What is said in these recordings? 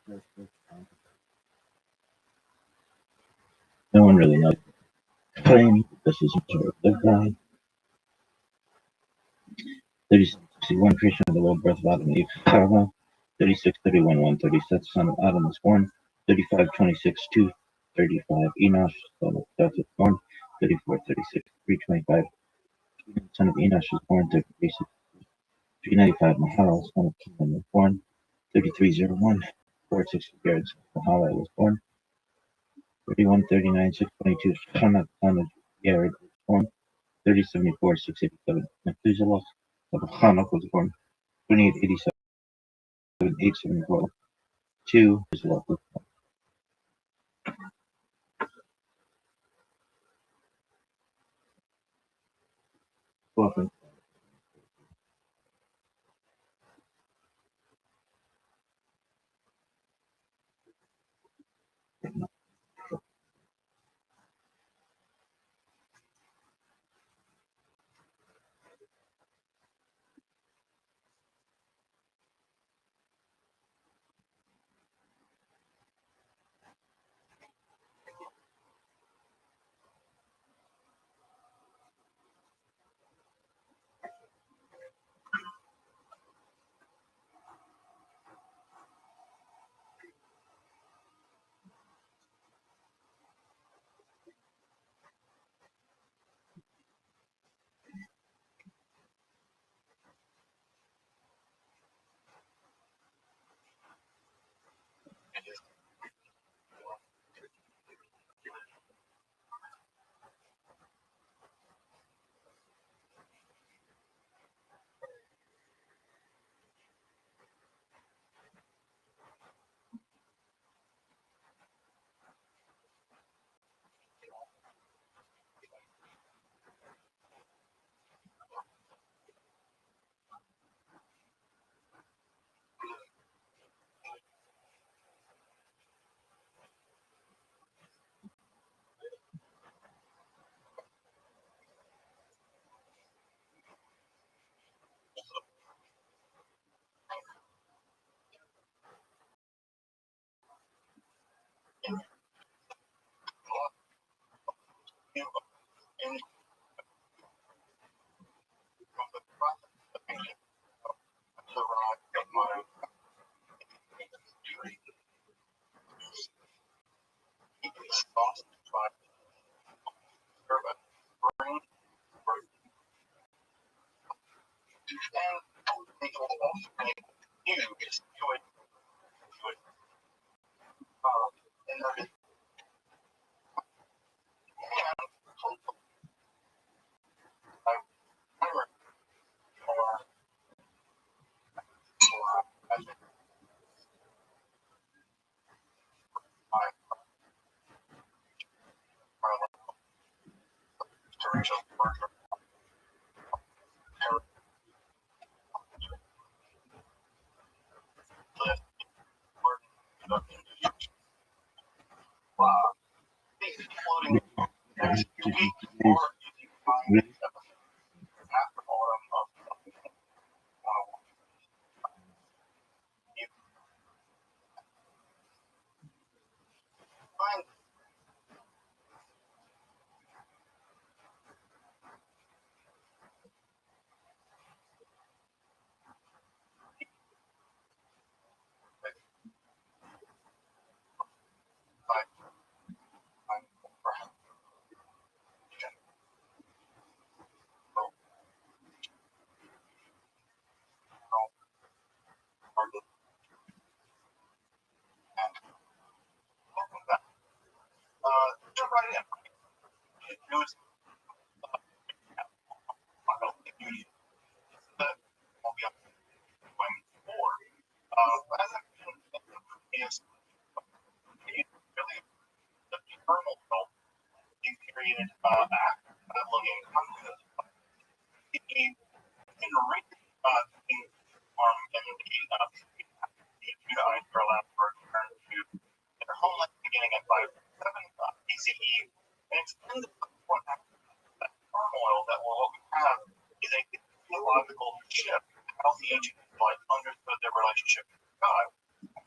No one really knows the claim. This is sort of the guy. 3661, creation of the world, birth of Adam and Eve, Sarah. 3631, 136, son of Adam was born. 3526, 235, Enosh, son of Seth was born. 3436, 325, son of Enosh was born. 36, 395, Maharal, son of Kenan was born. 3301, 460, Jared, son of Maharal was born. 3139, 622, Shana, son of Jared was born. 3074, 687, Methuselah, son of Hanok was born. 2887, 874, 2 is local. Welcome.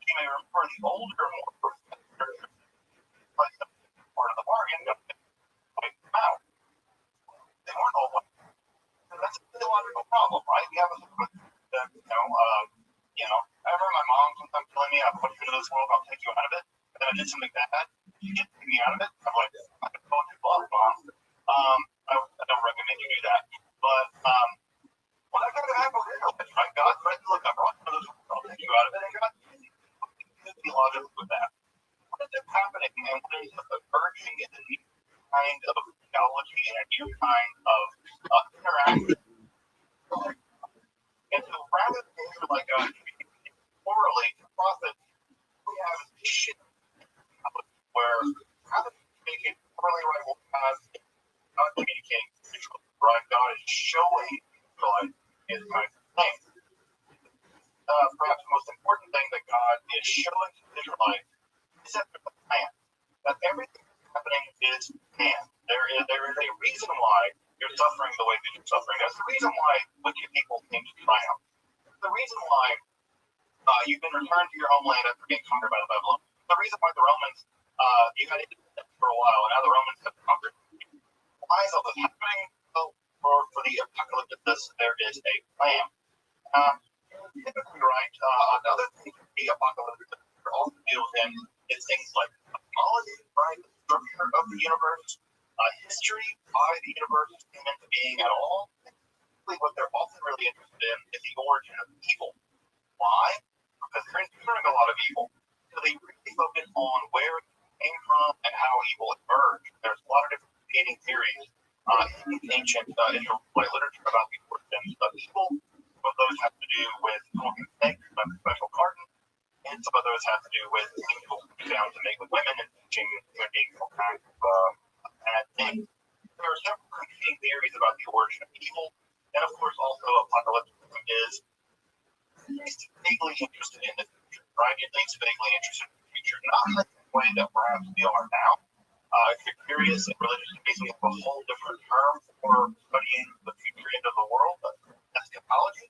you may remember the older, more part of the bargain, quite out. They weren't all white. And that's a theological problem, right? We have a I remember my mom sometimes telling me, I'll put you into this world, I'll take you out of it. And then I did something bad, you get me out of it. I'm like, I'm going to love, Mom. I don't recommend you do that. But when I got to happen with Israelites, right? God said, look, I brought you into this world, I'll take you out of it. And God is theological with that. What is happening and what is emerging is a new kind of theology and a new kind of interaction. And so rather than like morally to profit, we have a shift where rather than making morally right will have God communicating spiritually, right? God is showing God his kind of thing. Perhaps the most important thing that God is showing to the Israelites is that there's a plan. That everything that's happening is planned. There is a reason why you're suffering the way that you're suffering. There's a reason why wicked people seem to triumph. There's a reason why you've been returned to your homeland after being conquered by the Babylonians. The reason why the Romans, you had independence for a while, and now the Romans have conquered. Why is all this happening? Well, for the apocalypse, there is a plan. Typically, right, another thing the apocalypse also deals in is things like cosmology, right, the structure of the universe, history, why the universe came into being at all. What they're often really interested in is the origin of evil. Why? Because they're enduring a lot of evil. So they really focus on where it came from and how evil emerged. There's a lot of different competing theories in ancient Israelite literature about the origins of evil. Some of those have to do with talking snakes, like special carton, and some of those have to do with angels down to make with women and teaching human beings all kinds of bad things. There are several competing theories about the origin of evil, and of course also apocalypticism is vaguely interested in the future, right? At least vaguely interested in the future, not in the way that perhaps we are now. If you're curious in religious space, we have a whole different term for studying the future end of the world, eschatology,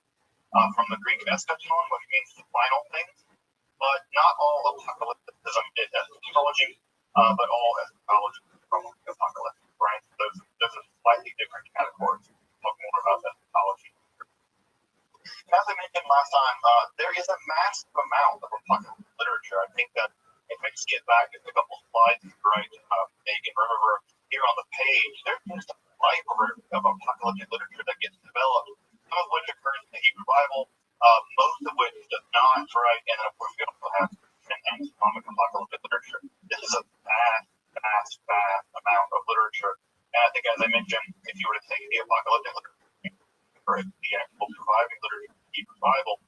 from the Greek eschaton, which means the final things. But not all apocalypticism is eschatology, but all eschatology is from apocalypse, right? Those are slightly different categories. We'll talk more about eschatology. As I mentioned last time, there is a massive amount of apocalyptic literature. I think that if I skip back just a couple slides, right, you can remember here on the page, there's just a library of apocalyptic literature that gets developed, some of which occurs in the Hebrew Bible, most of which does not, right? And then, of course, we also have Christian and Islamic apocalyptic literature. This is a vast amount of literature. And I think, as I mentioned, if you were to take the apocalyptic literature or the actual surviving literature of the Hebrew Bible,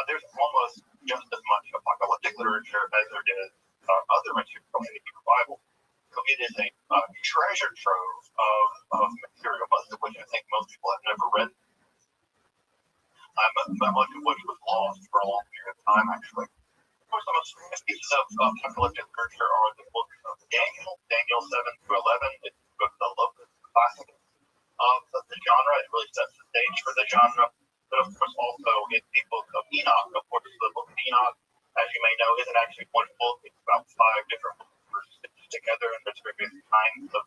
there's almost just as much apocalyptic literature as there is other material in the Hebrew Bible. So it is a treasure trove of material, most of which I think most people have never read. Much of which was lost for a long period of time, actually. Of course, the most famous pieces of apocalyptic literature are the book of Daniel 7 through 11. It's the locust classic of the genre. It really sets the stage for the genre. But of course, also in the book of Enoch. Of course, the book of Enoch, as you may know, isn't actually one book. It's about 5 different books stitched together, and there's various kinds of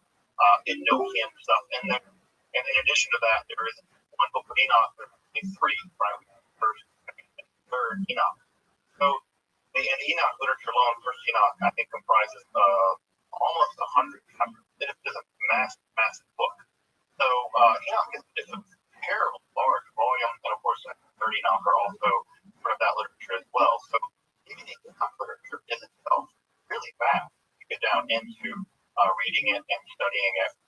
Enochian stuff in there. And in addition to that, there is one book of Enoch. There's 3, right? First, second, and third Enoch. So the Enoch literature alone, first Enoch, I think comprises almost 100 chapters. It is a massive book. So Enoch is a terrible large volume, and of course, third Enoch are also part of that literature as well. So even the Enoch literature is itself really vast. You get down into reading it and studying it.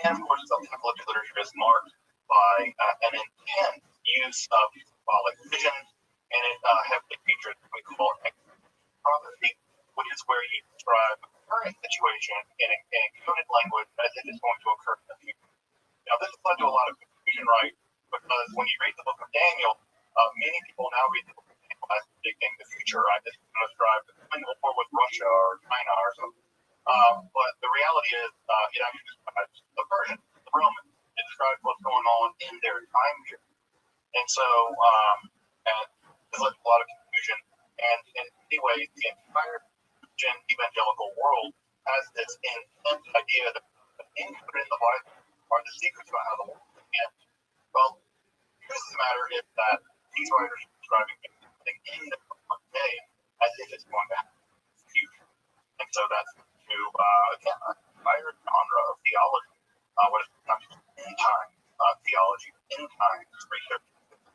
And of course, the apocalyptic literature is marked by an intense use of symbolic visions, and it heavily features what we call prophecy, which is where you describe the current situation in a coded language as it is going to occur in the future. Now, this has led to a lot of confusion, right? Because when you read the book of Daniel, many people now read the book of Daniel as predicting the future, right? This is going to describe the coming war with Russia or China or something. But the reality is, it actually describes the Persians, the Romans. It describes what's going on in their time period. And so, and there's a lot of confusion. And in many way, the entire evangelical world has this intense idea that included in the Bible are the secrets about how the world can end. Well, the truth of the matter is that these writers are describing something in the one day as if it's going to happen in the future. And so that's to, again, a entire genre of theology, what is sometimes end time theology, end time research,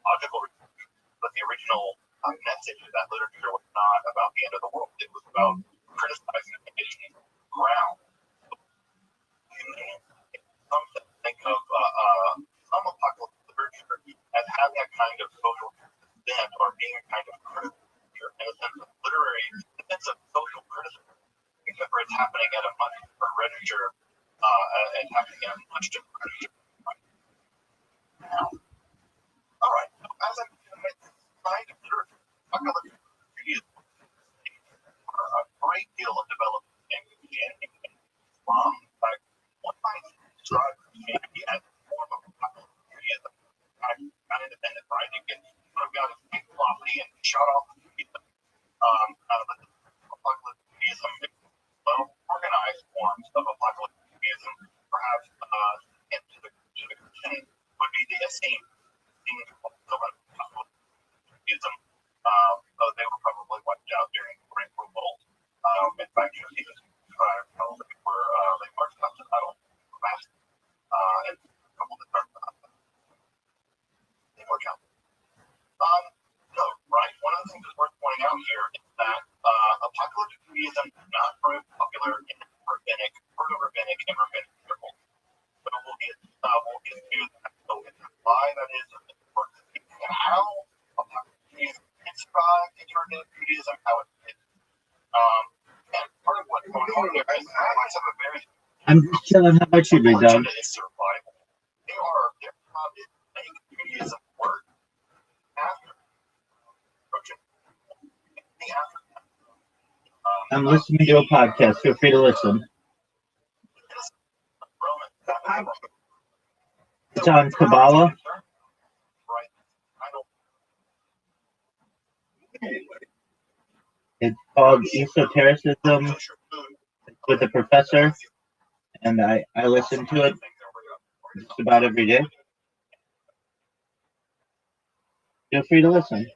logical research. But the original message of that literature was not about the end of the world. It was about criticizing the conditioning ground. You may think of some apocalyptic literature as having a kind of social bent or being a kind of critical literature in a sense of literary, in a sense of social criticism, except for it's happening at a much different register, and happening at a much different register. Now, all right, so as I kind of literature, apocalyptic literature is a great deal of development in Christianity. One might describe Christianity as a form of apocalyptic Judaism, kind of independent, right? You get sort of got a big lofty and shut off Judaism. Apocalyptic Judaism, well organized forms of apocalyptic Judaism, perhaps to the Christian would be the Essene. Judaism, they were probably wiped out during the Great Revolt. In fact, Jesus described how they marched up to battle, massacred, and a couple of the they were counted. So, right, one of the things that's worth pointing out here is that apocalyptic Judaism did not prove popular in rabbinic circles. So we'll get to that. So why that is, and how apocalyptic Judaism can survive internet Judaism, how it is. And part of what's going on there is rabbis have a very I'm just chilling. How about you, Big Dog? is survival. Their job is to make Judaism work after the after. I'm listening to a podcast. Feel free to listen. It's on Kabbalah. It's called Esotericism with a Professor, and I listen to it just about every day. Feel free to listen.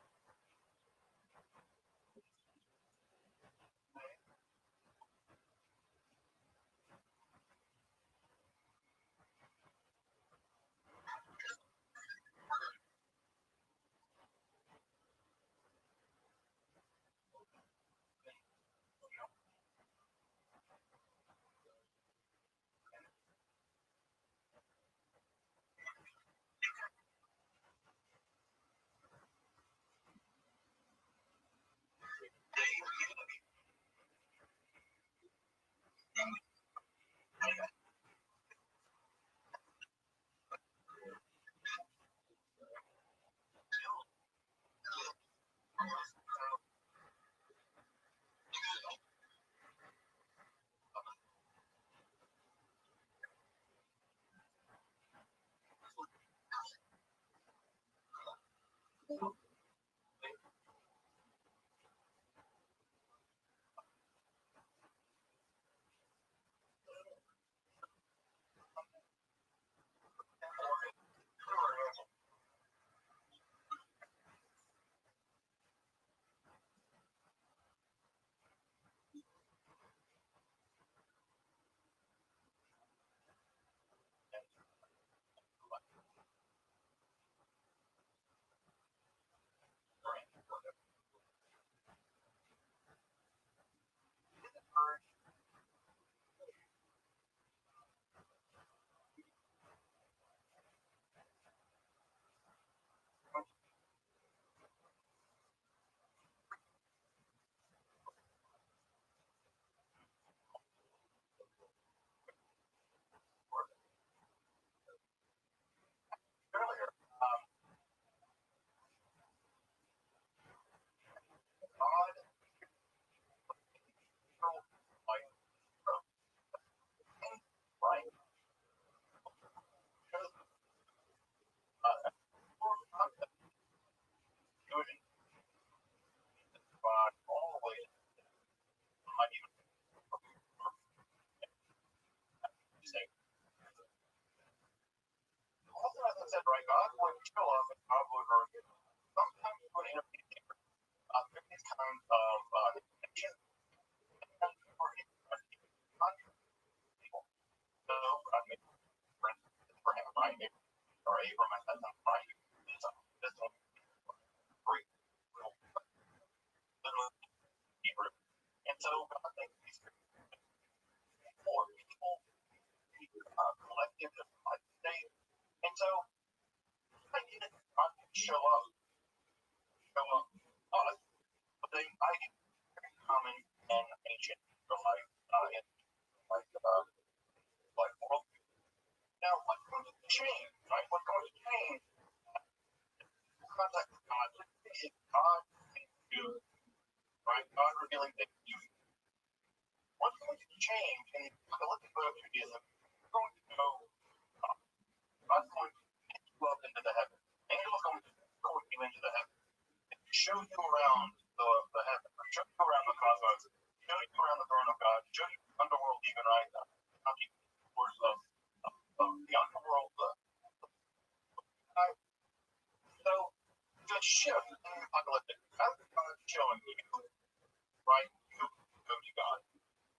Earlier, God, time of nation and for people. So God made Abraham, right? Or Abram at that time, right? This one, great, literally Hebrew. And so God made these four people, collective, like state. And so I needed God to show up us. But they, I get very common in ancient Israelite, in like world. Now, what's going to change, right? What's going to change? Contact with God. Is God to, right? God revealing things to you. What's going to change in the apocalyptic book of Judaism? You're going to go, God's going to take you up into the heavens. Angels going to escort you into the heavens. Show you around the heavens, show you around the cosmos, show you around the throne of God, show you the underworld even right now. How you towards of the underworld. So the shift in the apocalyptic, as God showing you, right, you go to God.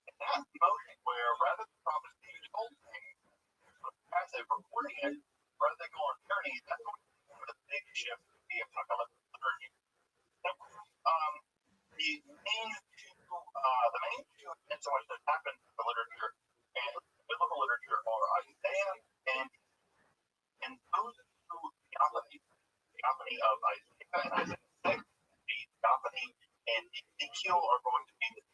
And that motion where rather than prophecy told things, as they were reporting it, rather than go on journeys, that's going to be the big shift in the apocalyptic liturgy. The main two events in which this happens in the literature and biblical literature are Isaiah and those two theophany of Isaiah and Isaiah 6, the theophany and Ezekiel are going to be the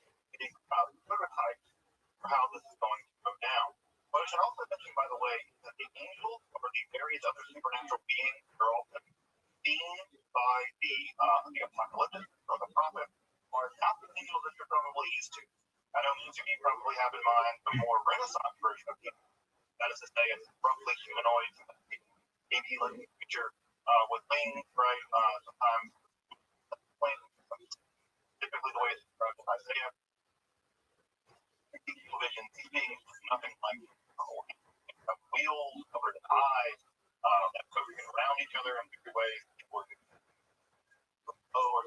prototypes for how this is going to go down. But I should also mention, by the way, that the angels or the various other supernatural beings are often seen by the apocalyptic or the prophet are not the angels that you're probably used to. I know most of you probably have in mind the more Renaissance version of it. That is to say, it's roughly humanoid, alien creature with wings, right? Sometimes wings, typically the way it's described in Isaiah. Vision, these beings nothing like wheels covered in eyes that moving around each other in weird ways. People or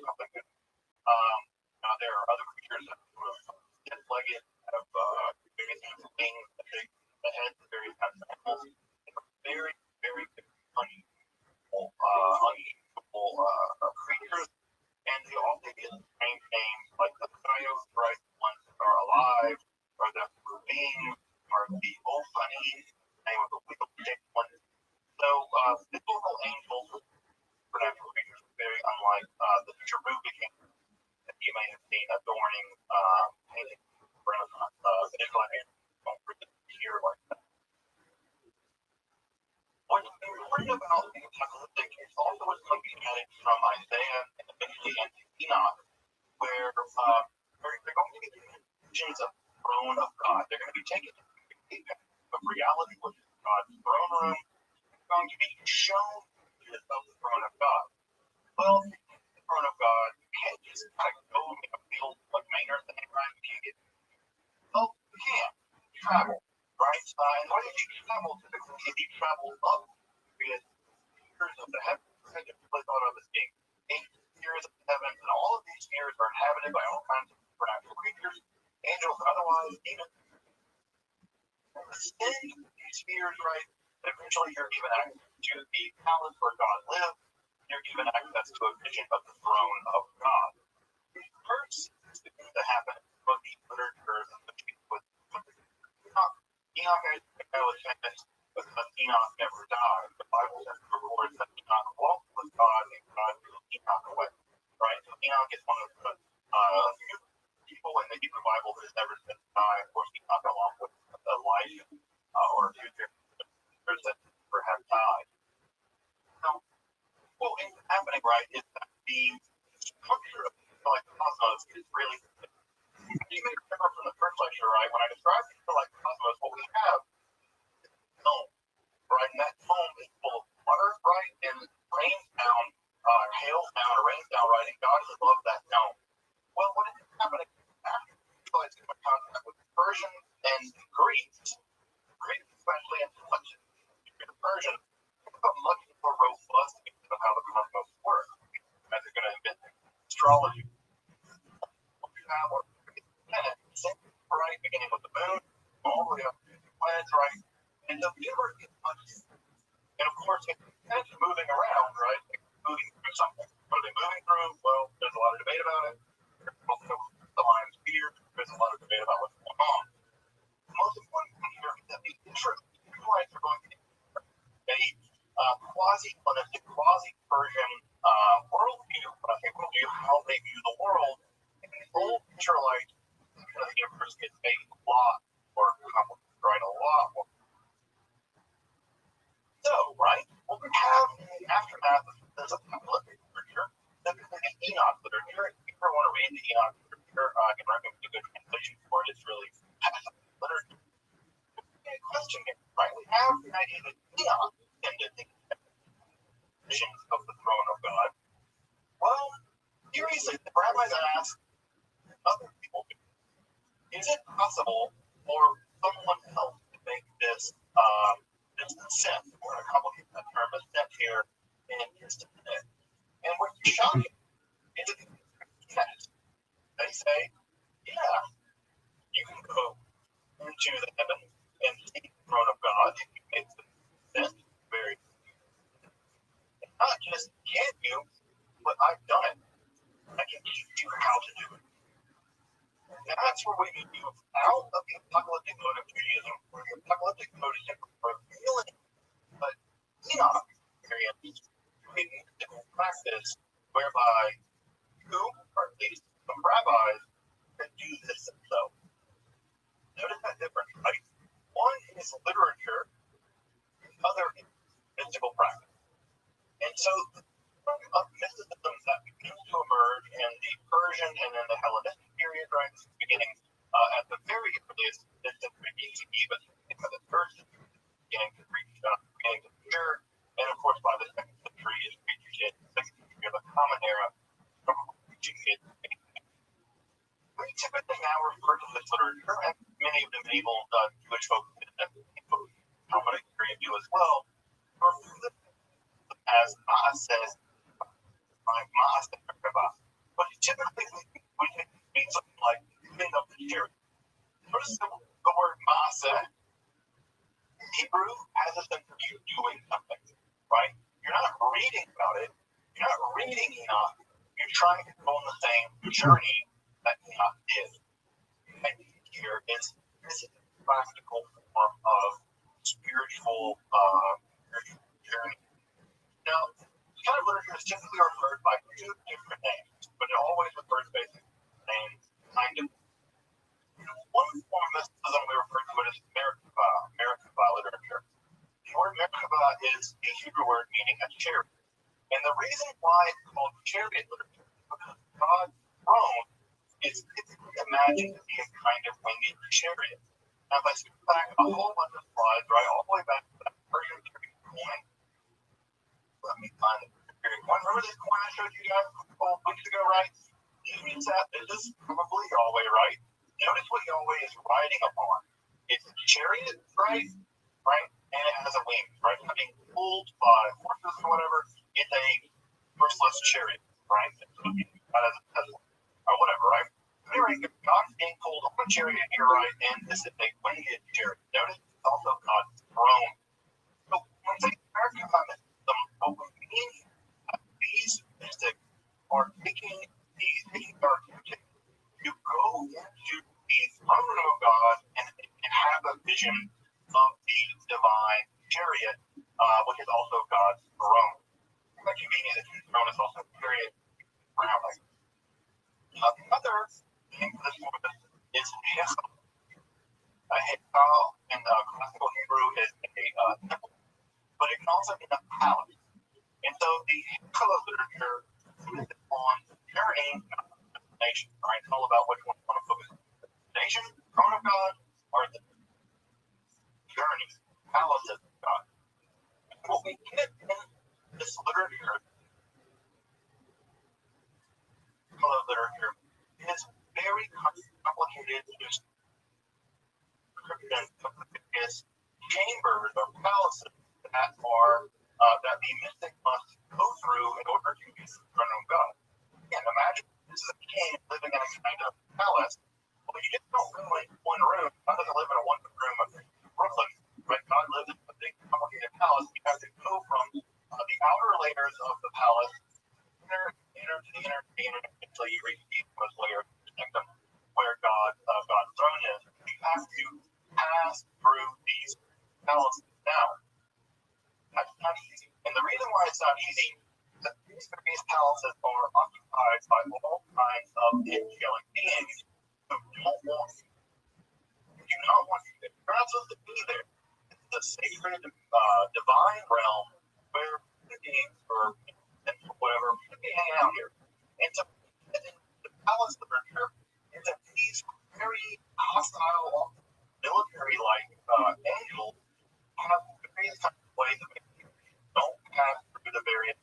something. There are other creatures that are stiff-legged, have various kinds of wings, the heads of various kinds of animals. Very, very unusual creatures, and they all get strange names like the coyotes, right? The ones that are alive, or the beings, or the Ophani, name of the wheel-shaped one. So, biblical angels, supernatural creatures, very unlike the cherubic angels that you may have seen adorning paintings Renaissance. Israelite angels don't really appear like that. What's important about the apocalyptic is also what's going to be added from Isaiah and eventually into Enoch, where they're going to be visions of the throne of God. They're going to be taken to the reality, which is God's throne room. They're going to be shown of the throne of God. Well, the throne of God, you can't just like go and a field like Maynard thing, right? You can't get, well, you can't travel, right? And why did you travel typically? If you travel up, because spheres of the heavens, I typically thought of as being 8 spheres of the heavens, and all of these spheres are inhabited by all kinds of supernatural creatures, angels, otherwise, even within these spheres, right? Eventually, you're given access to the palace where God lives. You're given access to a vision of the throne of God. The first thing that happened was the literature with Enoch. Enoch, I was famous because Enoch never died. The Bible records that Enoch walked with God and God took Enoch away. Right? So Enoch is one of the few people in the Hebrew Bible that has never since died. Of course, Enoch along with Elijah or future that never have died. Now, what is happening, right, is that the structure of the cosmos is really. You may remember from the first lecture, right, when I described the cosmos, what we have is a dome, right, and that dome is full of water, right, and rains down, hails down, or rains down, right, and God is above that dome. Well, what is happening after you realize in the cosmos beginning with the moon, all the way up to the planets, right? And the universe is much. And of course, it's moving around, right? It's moving through something. What are they moving through? Well, there's a lot of debate about it. There's also the line of fear. There's a lot of debate about what's going on. The most important thing here is that the Israelites are going to a quasi-Hellenistic, quasi-Persian worldview, but I think worldview, how they view the world. And the old Israelites, because the universe gets a lot more complicated, right? A lot more. So, right, what we have in the aftermath of this apocalyptic literature, typically the Enoch literature. If you ever want to read the Enoch literature, I can recommend a good translation for it. It's really literature. A question here, right? We have the idea that Enoch ended the visions of the throne of God. Well, curiously, the rabbis ask other people, is it possible for someone else to make this ascent, we're going to complicate that term, ascent here in just a minute. And what's shocking is that they say, yeah, you can go into the heavens and see the throne of God if you make the ascent. Very not just can you, but I've done it. I can teach you how to do it. And that's where we move out of the apocalyptic mode of Judaism, where the apocalyptic mode is simply revealing but Enoch experience a mystical practice whereby you, or at least some rabbis, can do this themselves. Notice that difference, right? One is literature, the other is mystical practice. And so the of mysticism that begins to emerge in the Persian and then the Hellenistic period, right? This is beginning at the very earliest century BCE, but by the third century, beginning to reach Peter, and of course by the second century is reaching the second century of the Common Era, from reaching it. We typically now refer to this literature, and many of the medieval Jewish folks in the Talmudic period do as well, refer to this as Maaseh. But typically we can mean something like giving up the charity. Notice the word Maaseh in Hebrew has a sense of you doing something, right? You're not reading about it. You're not reading Enoch. You're trying to go on the same journey that Enoch did. And here is this practical form of spiritual journey. Now, this kind of literature is typically referred by two different names, but it always refers basically to the same kind of. One form of mysticism we refer to it as Merkabah literature. The word Merkabah is a Hebrew word meaning a chariot. And the reason why it's called chariot literature is because God's throne is typically imagined to be a kind of winged chariot. Now, if I skip back a whole bunch of slides, right, all the way back to that Persian period coin, let me find the period coin. Remember this coin I showed you guys a couple weeks ago, right? This is probably Yahweh, right? Notice what Yahweh is riding upon. It's a chariot, right? Right? And it has a wing, right? It's not being pulled by horses or whatever. It's a horseless chariot, right? Or whatever, right? Anyway, God's being pulled on a chariot here, right? And this is a winged chariot. Notice it's also God's throne. So when we say American mysticism, what we mean is that these mystics are taking our attention to go into the throne of God and have a vision of the divine chariot, which is also God's throne. What you mean is that his throne is also a chariot around us. The other name for this woman is Hesal. Hesal in classical Hebrew is a temple, but it can also be a palace. And so the Hesal literature is on journey, not destination. Right? It's all about which one you want to focus on. Destination, throne of God, or the journey, palace of God. And what we get in this literature, is very complicated description of the various chambers or palaces that the mystic must go through in order to be the throne of God. Again, imagine this is a king living in a kind of palace. Well, you just don't go in one room of angelic beings who don't want you. Do not want you there. You're not supposed to be there. It's the sacred, divine realm where beings or whatever should be hanging out here. And so the palace literature is that these very hostile, military-like angels have various kinds of ways of making sure you don't pass through the various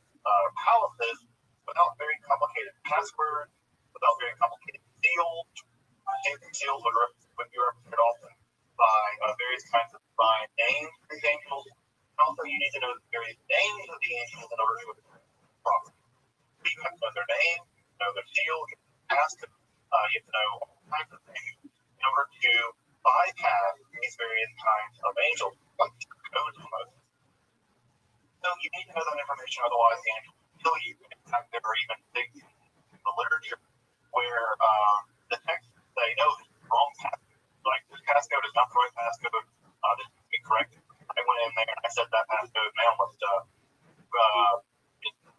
palaces without very complicated passwords, without very complicated seals. Seals would be represented often by various kinds of divine names for these angels. And also, you need to know the various names of the angels in order to attend properly. You have to know their name, know their seal, you have to you have to know all kinds of things in order to bypass these various kinds of angels. Codes almost. So you need to know that information, otherwise the angels will kill you. In fact, there are even things in the literature where the texts say, no, this is the wrong passcode. Like, this passcode is not the right passcode. This needs to be corrected. I went in there and I said that passcode, and they almost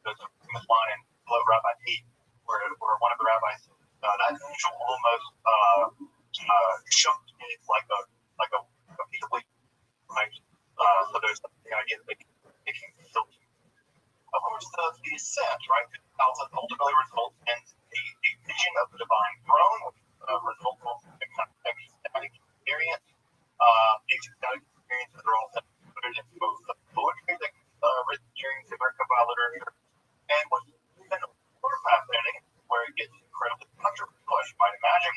there's a famous line in Hello Rabbi Pete where one of the rabbis, that angel almost shook me like a piece of wheat. Right? So there's the idea that they can kill you. Of course, the ascent, right, ultimately results in the vision of the divine throne, which results in a kind of ecstatic experience. These ecstatic experiences are also included in both the poetry that's written during the American literature, and what's even more fascinating, where it gets incredibly controversial, as you might imagine,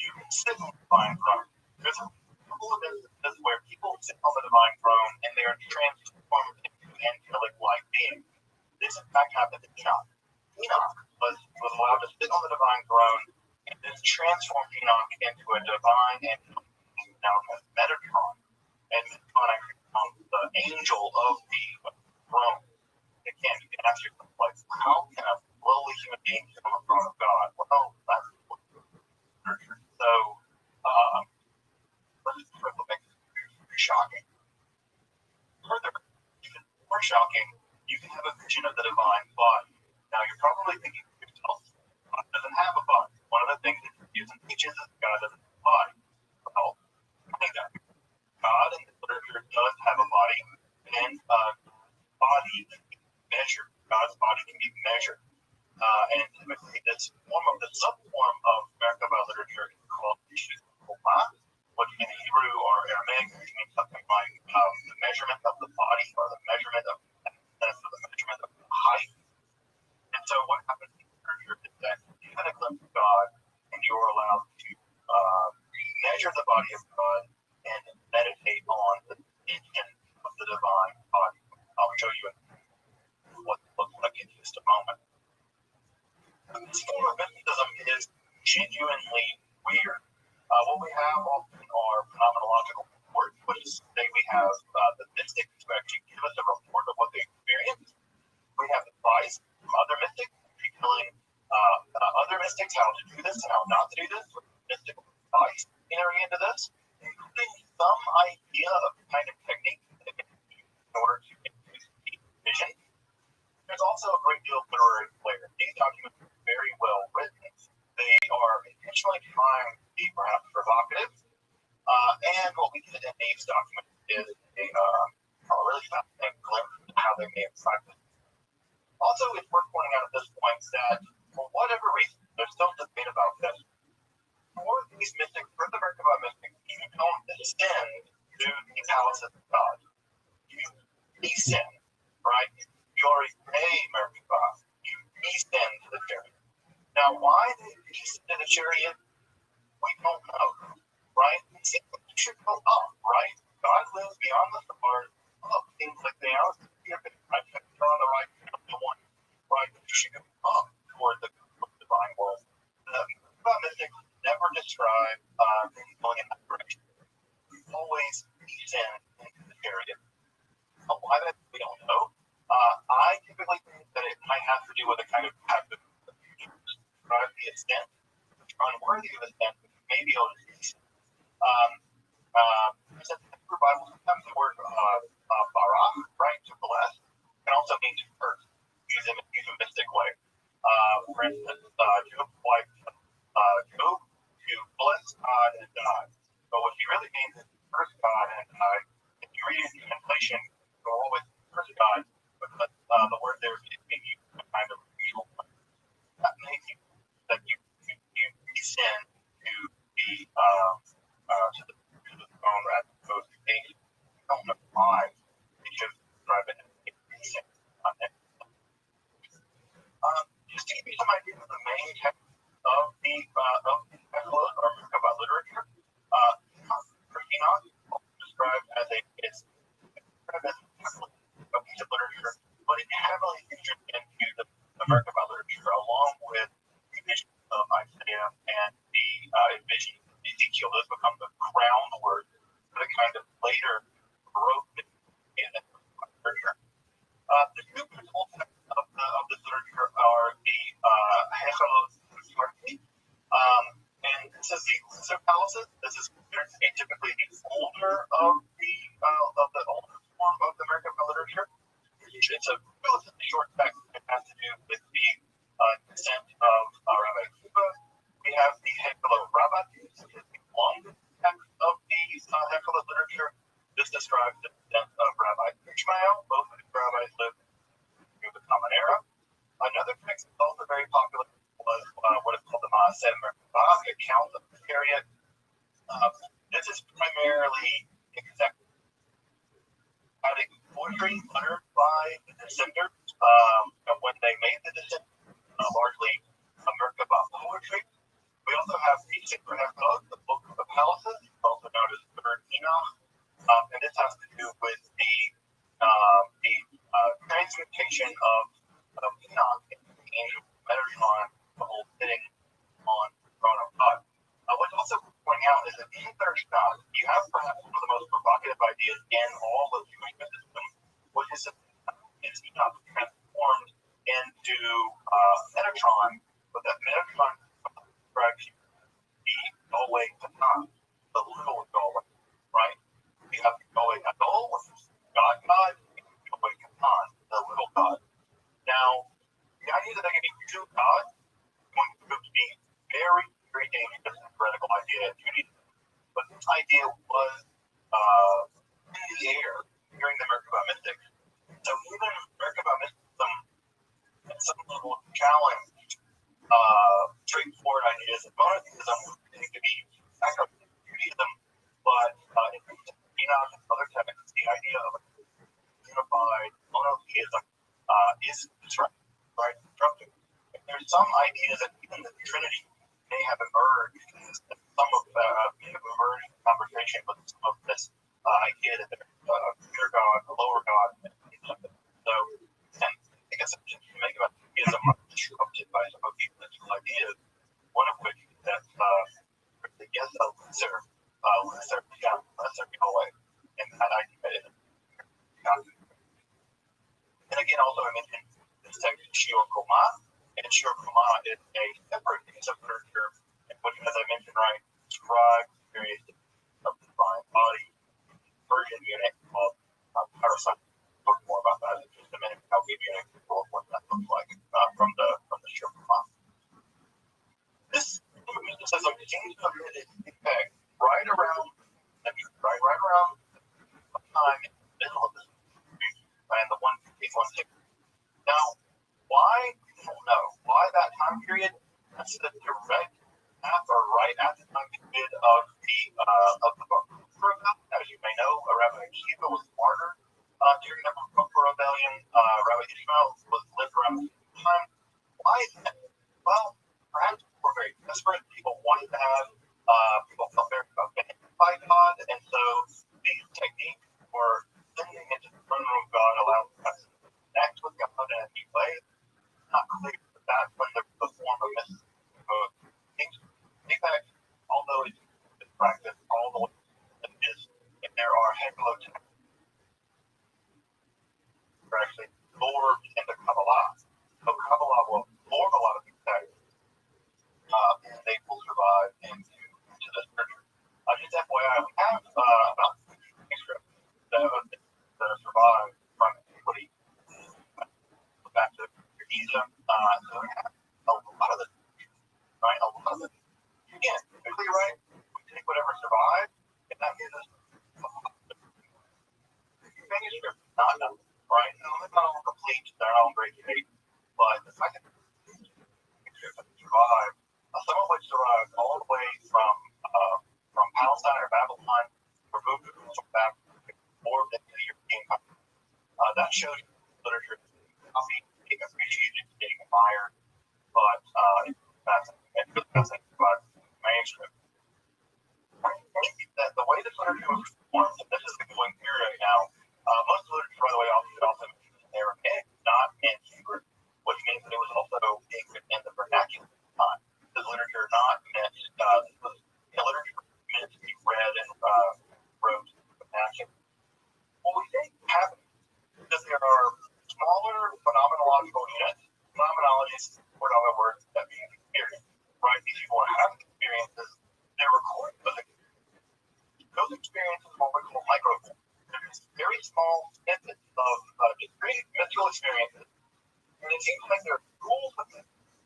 you can sit on the divine throne. There's a couple of instances where people sit on the divine throne and they are transformed into angelic-like beings. This, in fact, happened to Enoch. Enoch was allowed to sit on the divine throne, and this transformed Enoch into a divine angel known as Metatron. And Metatron actually becomes the angel of the throne. Again, you can ask yourself, like, how can a lowly human being sit on the throne of God? Well, that's what nurture. So, let's just make this shocking. Further, even more shocking, you can have a vision of the divine body. Now, you're probably thinking to yourself, God doesn't have a body. One of the things that Jesus teaches is God doesn't have a body. Well, kind of. God in the literature does have a body, and body can be measured. God's body can be measured. And typically, this form of the subform of Merkabah literature is called Ishukoma, which in Hebrew or Aramaic means something like the measurement of the body or the measurement of the measurement of the height. And so what happens in literature is that you get a glimpse of God, and you are allowed to measure the body of God and meditate on the dimension of the divine body. I'll show you what it looks like in just a moment. This form of mysticism is genuinely weird. What we have often are phenomenological reports, which say we have the mystics who actually give us a report of what they experienced. We have advice from other mystics telling other mystics how to do this and how not to do this, with mystical advice entering into this, including some idea of the kind of technique that they can use in order to induce deep vision. There's also a great deal of literary flair. These documents are very well written. They are intentionally trying to be perhaps provocative. And what we get in these documents is a really fascinating glimpse of how they may have practiced. Also, it's worth pointing out at this point that, for whatever reason, there's still debate about this. For these mystics, for the Merkabah mystics, you don't ascend to the palaces of God. You descend, right? You already pay Merkabah. You descend to the chariot. Now, why they descend to the chariot, we don't know, right? It seems like you should go up, right? God lives beyond the stars. Up seems like they are here, right? You're on the right, the one, right? You should go up toward the divine world. The mystics never describe things going in that direction. We always descend into the chariot. Why that, we don't know. I typically think that it might have to do with a kind of habit of describe the extent, which are unworthy of ascent, which may be able to see. There's a Bible, sometimes the word barach, right, to bless, can also mean to curse, using a mystic way. For instance, Job's wife really means first God, and if you read it in translation, go with first God, but the word there is being used in a kind of usual way. That means that you descend to the to the throne as opposed to angels. You don't know why. They just describe it as a descent. Just to give you some idea of the main text of the Eclogue or Merkabah literature, Enoch is described as a piece of literature, but it heavily features into the Merkabah literature, along with the vision of Isaiah and the vision of Ezekiel. Those become the crown words for the kind of later growth in the literature. The two principal texts of this literature are the Hechalot and this is the lesser palaces. This is considered to be typically the older of the older form of the Merkabah literature. It's a relatively short text. It has to do with the descent of Rabbi Akiva. We have the Hechalot Rabbah, which is the longest text of the Hechalot literature. This describes the descent of Rabbi Ishmael. Both of these rabbis lived in the Common Era. Another text that's also very popular was what is called the Maaseh Merkabah, the account of the chariot. This is primarily executive poetry uttered by the descendants when they made the descent, largely Merkabah poetry. We also have the Sefer Eclogue, the Book of the Palaces, also known as Third Enoch, and this has to do with the transmutation of Enoch into the angel Metatron, the whole sitting on the throne of God. What's also pointing out is that in Third Enoch, you have perhaps one of the most provocative ideas in all of Jewish mysticism, which is that Enoch transformed into Metatron, but that Metatron describes the Yahweh Katan, the little Yahweh, right? You have Yahweh Adol, which is God, Yahweh Katan, the little God. Now, the idea that there can be two gods is going to be very, very dangerous and heretical idea in Judaism. But this idea was in the air during the Merkabah mystics. So even Merkabah mysticism, at some level, challenged straightforward ideas of monotheism, which seem to be sacrificed in Judaism. But in Enoch and other texts, the idea of a unified monotheism is disruptive, right? Disruptive. There's some ideas that even the Trinity may have emerged in some of the conversation with some of this idea that there's a pure God, a lower God, and so, and I guess to make about Judaism disrupted by some of these mystical ideas, one of which is that the yes, a lesser Yahweh, and that idea is God. And again, also I mentioned this text Shior Koma, and Shior Koma is a separate piece of literature, which, as I mentioned, right, describes various of the divine body version unit called Parasite. We'll talk more about that in just a minute. I'll give you an example of what that looks like from the Shior Koma. This mysticism seems to have hit its impact right around the time in the middle of this and the 150, 160. Now, why? I don't know. Why that time period? That's the direct path, or right at the time period of the Bar Kokhba. As you may know, Rabbi Akiva was martyred during the Bar Kokhba rebellion. Rabbi Ishmael was lived around the same time. Why is that? Well, perhaps people were very desperate. People wanted to have, people felt very offended by God, and so these techniques were sending into the throne room of God, allowing us to connect with God in a new way. Not clear that that's when the form of mysticism in fact, although it's practiced all the way is, if there are Hechalot texts that are actually absorbed into Kabbalah. So Kabbalah will absorb a lot of these texts, and they will survive into the scripture. Just FYI, we have about 6 manuscripts that have survived from antiquity back to Giza. So we have a lot of it, right? A lot of it. Again, typically, right, we take whatever survives, and that is manuscripts not done, right? No, they're not all complete, they're not all great shape, but the fact that manuscripts have survived, some of which survived all the way from Palestine or Babylon, were moved to back before the European country. That shows literature being appreciated, being admired, but that's about manuscript. I think that the way this literature was formed, and this is the going period right now, most literature, by the way, also in Aramaic, not in Hebrew, which means that it was also being written in the vernacular time. This literature not meant, literature meant to be read and wrote in the vernacular. What we think happens is there are smaller phenomenological units, phenomenologies, were other words that mean experience, right? These people are having experiences, they're recording those experiences. Those experiences are what we call microforms. They're just very small snippets of discrete mystical experiences. And it seems like there are schools of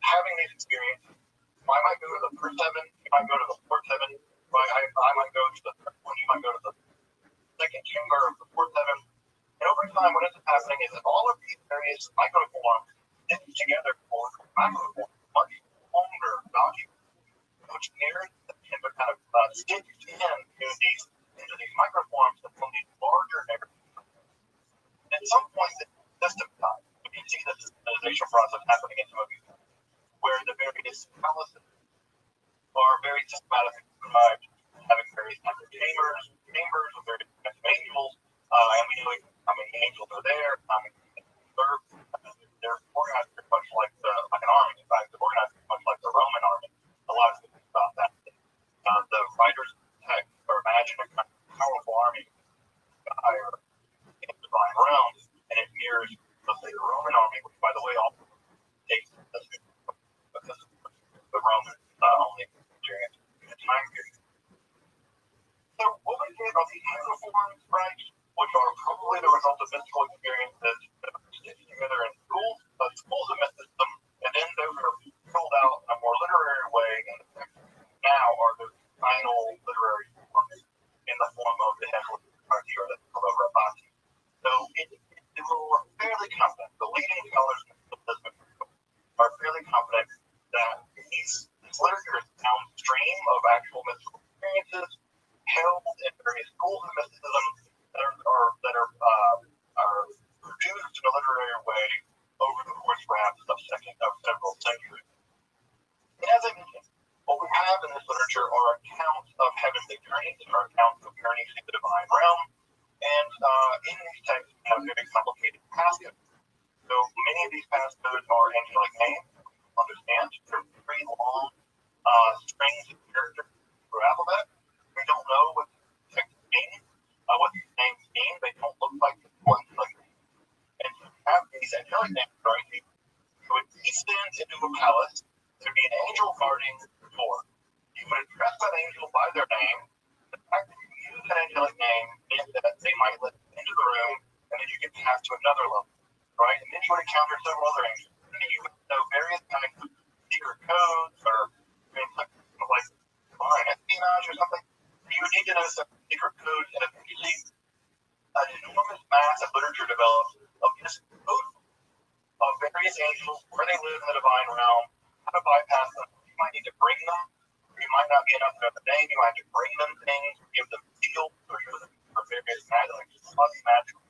having these experiences. I might go to the first seven, you might go to the fourth seven, I might go to the third one, you might go to the second chamber of the fourth seven. And over time, what ends up happening is that all of these various microforms stick together for macroforms, much longer documents, which mirrors and kind of stitched into these microforms that form these larger narratives. At some point, it's systematized. You can see the systemization process happening in some of these, where the various palaces are very systematically described, having various kinds of chambers with various kinds of angels, and we know how many angels are there, how many serve. They're organized pretty much like an army. In fact, they're organized pretty much like the Roman army. A lot of things about that. The writers of the text are imagining a kind of powerful army higher in the divine realms, and it mirrors, let's say, the Roman army, which, by the way, also takes the Roman only experience in the time period. So what we get are these microforms, right, which are probably the result of mystical experiences that are stitched together in schools of mysticism, and then those are filled out in a more literary way, and now are the final literary forms in the form of the Heckel or the Rabati. So we're fairly confident, the leading scholars are fairly confident that these literature is downstream of actual mystical experiences held in various schools of mysticism that are produced in a literary way over the course perhaps of several centuries. And as I mentioned, what we have in this literature are accounts of heavenly journeys, or accounts of journeys to the divine realm, and in these texts we have very complicated passcodes. So many of these passcodes are angelic names, understand. They're very long strings of characters through alphabet. We don't know what the text means, what these names mean. They don't look like the ones like these. And to have these angelic names, right, you would descend into a palace. There'd be an angel guarding the door. You would address that angel by their name. The fact that you use an angelic name meant that they might let you into the room, and then you get passed to another level, right? And then you would encounter several other angels. And then you would know various kinds of secret codes, or like foreign espionage or something. You would need to know some secret codes, and eventually an enormous mass of literature developed of just code of various angels, where they live in the divine realm, how to bypass them. You might need to bring them. You might not be enough to know the name. You might have to bring them things, give them seals, or use them for various quasi-magical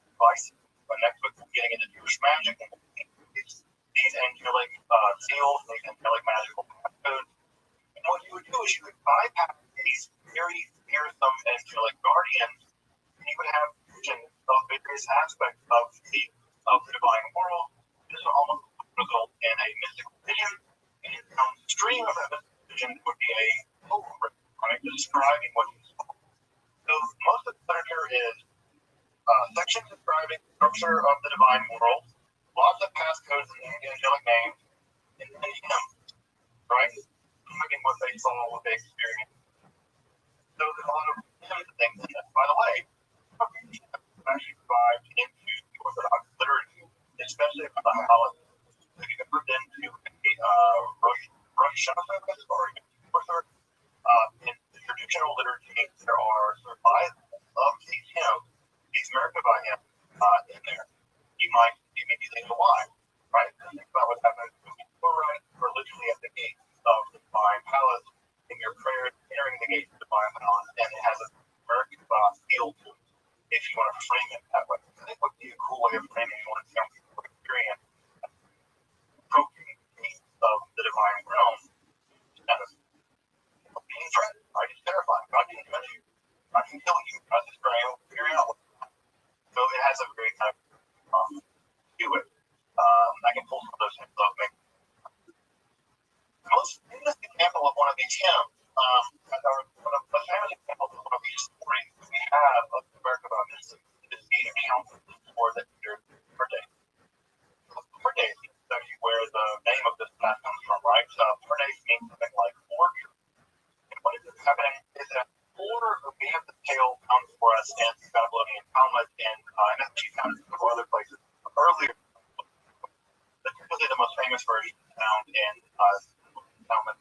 devices. But next week we're getting into Jewish magic, and these angelic seals, these angelic magical codes. And what you would do is you would bypass these very fearsome angelic guardians, and you would have visions of various aspects of the divine world. This would almost result in a mystical vision, and downstream of that mystical vision would be a poem, right, describing what you saw. So most of the literature is sections describing the structure of the divine world, lots of passcodes and angelic names, and then hymns, right? Describing what they saw, what they experienced. So there's a lot of hymns and things in this. By the way, actually survived into the Orthodox liturgy, especially for the holidays. If you've ever been to a Rosh Hashanah or in the traditional liturgy, there are survivals of these hymns it's him. The family example of one of these stories we have of America about this is the account for the per day. Per day is actually where the name of this path comes from, right? Per day means something like orchard. And what is happening is that we have the tale comes for us in the Babylonian Talmud and actually found in several other places earlier. That's really the most famous version found in Talmud.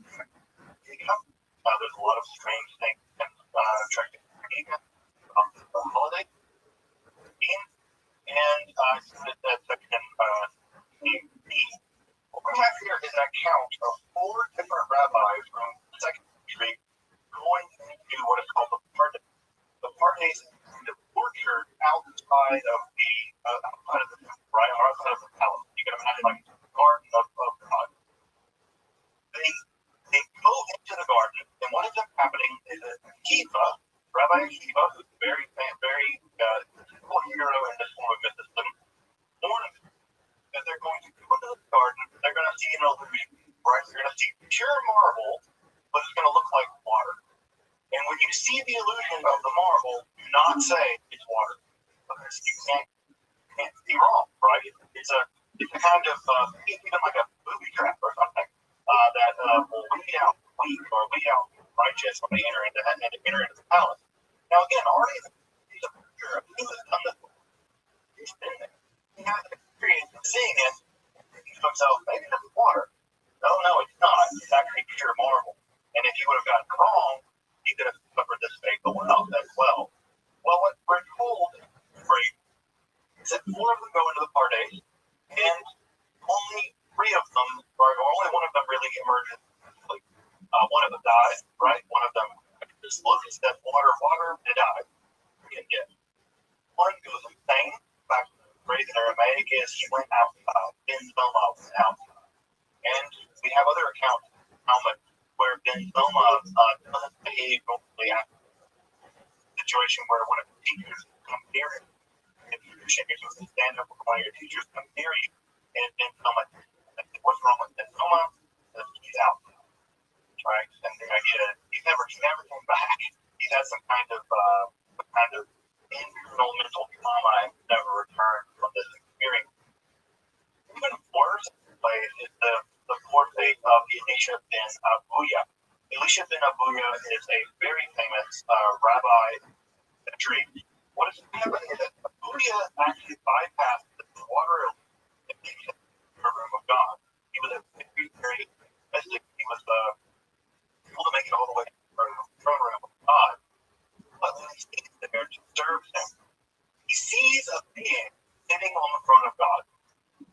There's a lot of strange things and attractive the holiday and that section what we have here is an account of 4 different rabbis from the second century going into what is called the Pardes. The Pardes is the orchard outside of the right, or outside of the palace. You can imagine like the garden of God. They go into the garden, and what ends up happening is that Rabbi Akiva, who's a very typical hero in this form of mysticism, warns that they're going to go into the garden, they're going to see an illusion, right? They're going to see pure marble, but it's going to look like water. And when you see the illusion of the marble, do not say it's water, because you can't see wrong, right? It's a kind of even like a booby trap or something that will weed out weak or weed out righteous when they enter into the palace. Now again, already he's a picture of he was done this before. He's been there. He has experience of seeing it. He thinks to himself, maybe that's water. No, it's not. It's actually pure marble. And if he would have gotten it wrong, he could have suffered this fate going up as well. Well, what we're told is that 4 of them go into the Pardes, and only 3 of them, or only one of them really emerges. One of them dies, right? One of them just looks at water, and dies. One goes insane. In fact, the phrase in Aramaic is he went outside. Ben Zoma was outside. And we have other accounts in Talmud where Ben Zoma doesn't behave normally after the situation where one of the teachers comes near him. If you're supposed to stand up when one of your teachers comes near you, and Ben Zoma, what's wrong with Ben Zoma? He's out. Right? And the idea is he never came back. He's had some kind of internal mental trauma and never returned from this experience. Even worse is the portrait of Elisha ben Abuya. Elisha ben Abuya is a very famous rabbi tree. What is happening is that Abuya actually bypassed the water in the room of God. He was a very mystic. He was able to make it all the way to the throne room of God. But when he stands there to serve him, he sees a being sitting on the throne of God.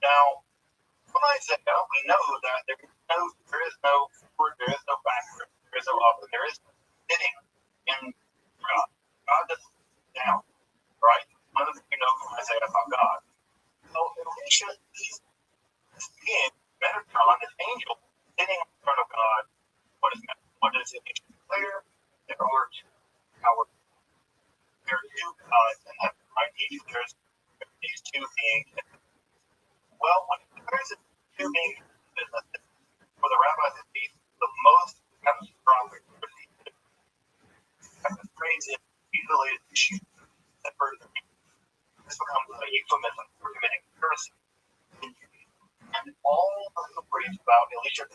Now, from Isaiah, we know that there is no forward, there is no backward, there is no up, and there is sitting in God. God doesn't sit down, right? None of you know from Isaiah about God. So Elisha sees this being, Metatron, this angel, sitting on the throne of God. What does it declare? There are 2 powers. There are 2 gods in heaven, right? There's these 2 beings. Well, when it declares it 2 beings in business, for the rabbis at least, the most catastrophic procedure. And the phrase is usually an issue that this becomes a euphemism for committing heresy. And all of the stories about Elisha,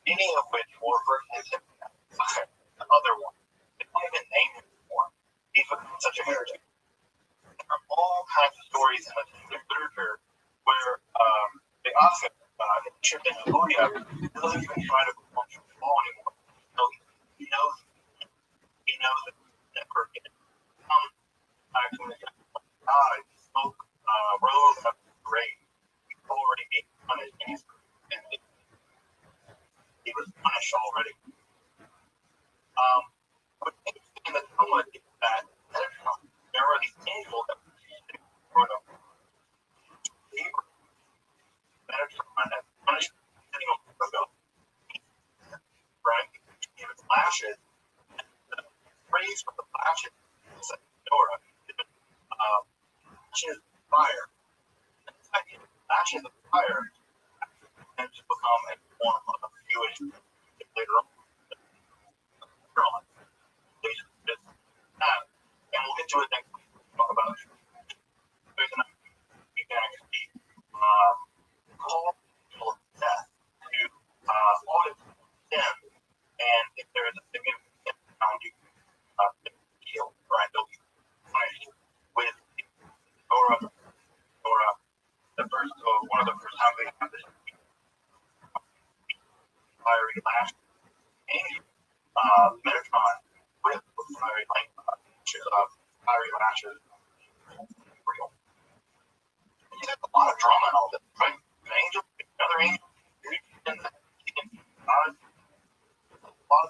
any of which were versus him, the other one, they don't even name him anymore. He's become such a heretic. There are all kinds of stories in the literature where the Oscar, Elisha ben Abuya, doesn't even try to perform the law anymore. So he knows that never get come back to the God, smoke, rose up to the grave. He's already being punished. And he was punished already. But in the Talmud is that there are these angels that were sitting in front of Metatron that punished sitting on the God. Right? He was lashes. The phrase for the lashes is like Dora. Lashes of fire. And this idea of lashes of fire and to become a form of Jewish later on. lash angel, Metatron with fiery lashes. Real. You have a lot of drama in all this, right? An angel, another angel, and a lot of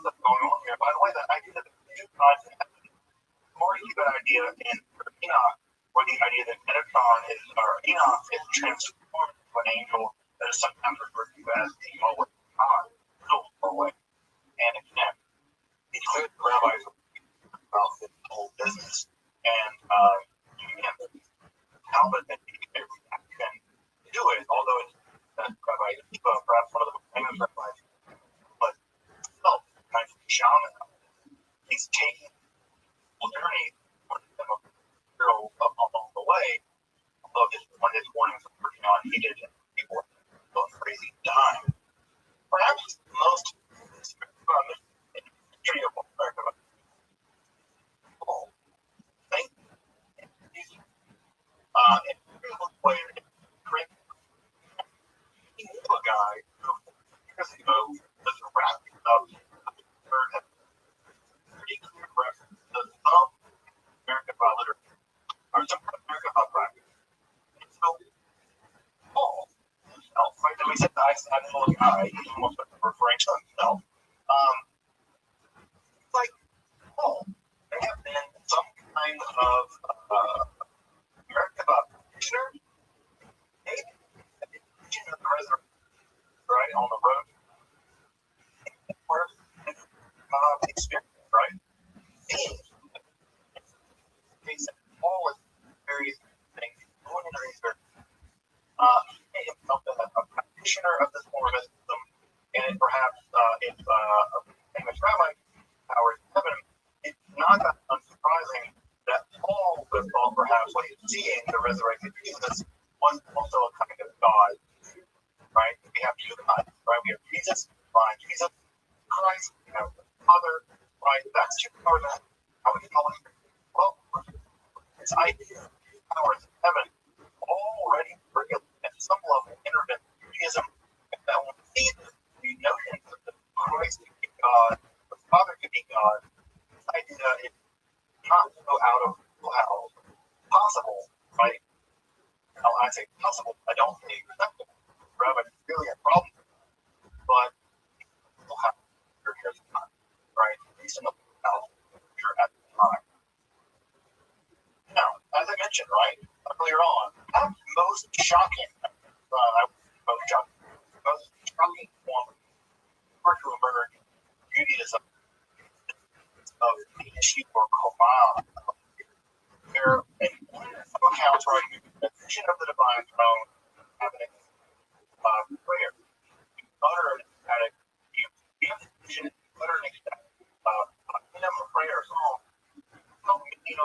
stuff going on here. By the way, that idea that the two gods have more a good idea in Enoch, or the idea that Metatron is, or Enoch is transformed to an angel that is sometimes referred to as the Moed God, away. And again, it's clear the rabbis about this whole business, and Talmud and can do it, although it's Rabbi Akiva, perhaps one of the most famous rabbis, but still, kind of shaman. He's taking a journey along the way, although his warnings are pretty unheeded and people are going crazy time. Perhaps the most history of America. Thank you. And real way to create he knew a guy who years ago was wrapping up pretty clear reference to some American literature or some American practice. And so Paul himself, right? So he said I know a guy, he's almost referring to himself. Like Paul, they have been some kind of American practitioner, maybe teaching the president, right, on the road. Experience, right? He said Paul is various things, going into research. He made himself a practitioner of this form of system, and perhaps if a famous rabbi, Howard Heaven, it's not that unsurprising that Paul would have thought perhaps what he's seeing, the resurrected Jesus, was also a kind of God, right? We have two gods, right? We have Jesus, divine Jesus, Christ, you know, the Father, right? That's two powers. How would you call it? Well, this idea of two powers of heaven already real at some level intervention Judaism, that when we see the notions of the Christ could be God, the Father could be God, this idea is not so out of how possible, right? Now, I say possible, I don't say acceptable. Rabbi is really a problem, but people have years of time, right? At least in the culture at the time. Now, as I mentioned, right, earlier on, perhaps most shocking, most shocking form to emerge Judaism of the issue or Koma, where in some accounts, right, the vision of the divine throne happening prayer. You utter an ecstatic, you give the vision, utter an ecstatic, prayer song. Help me, and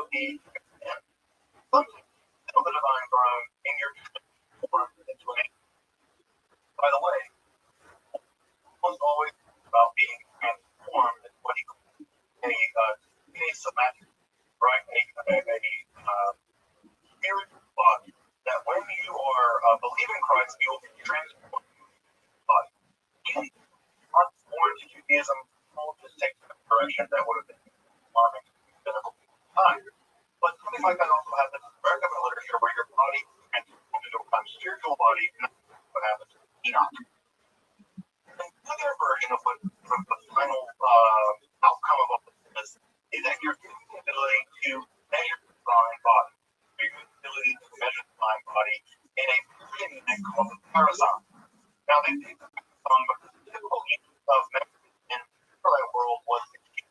something of the divine throne in your form into an angel. By the way, almost always about being transformed is what he calls a somatic, right? A spiritual body. That when you are believing Christ, you will be transformed body. You aren't born to Judaism, told to take the direction that would have been alarming physical time. But something like that also happens in American literature where your body transforms into a spiritual body, and that's what happens in Enoch. Another version of what the final outcome of all this is that you're given the ability to measure the divine body. You're given the ability to measure the divine body in a thing called the parasite. Now, they think the parasite, but the typical use of measurement in that world was the key.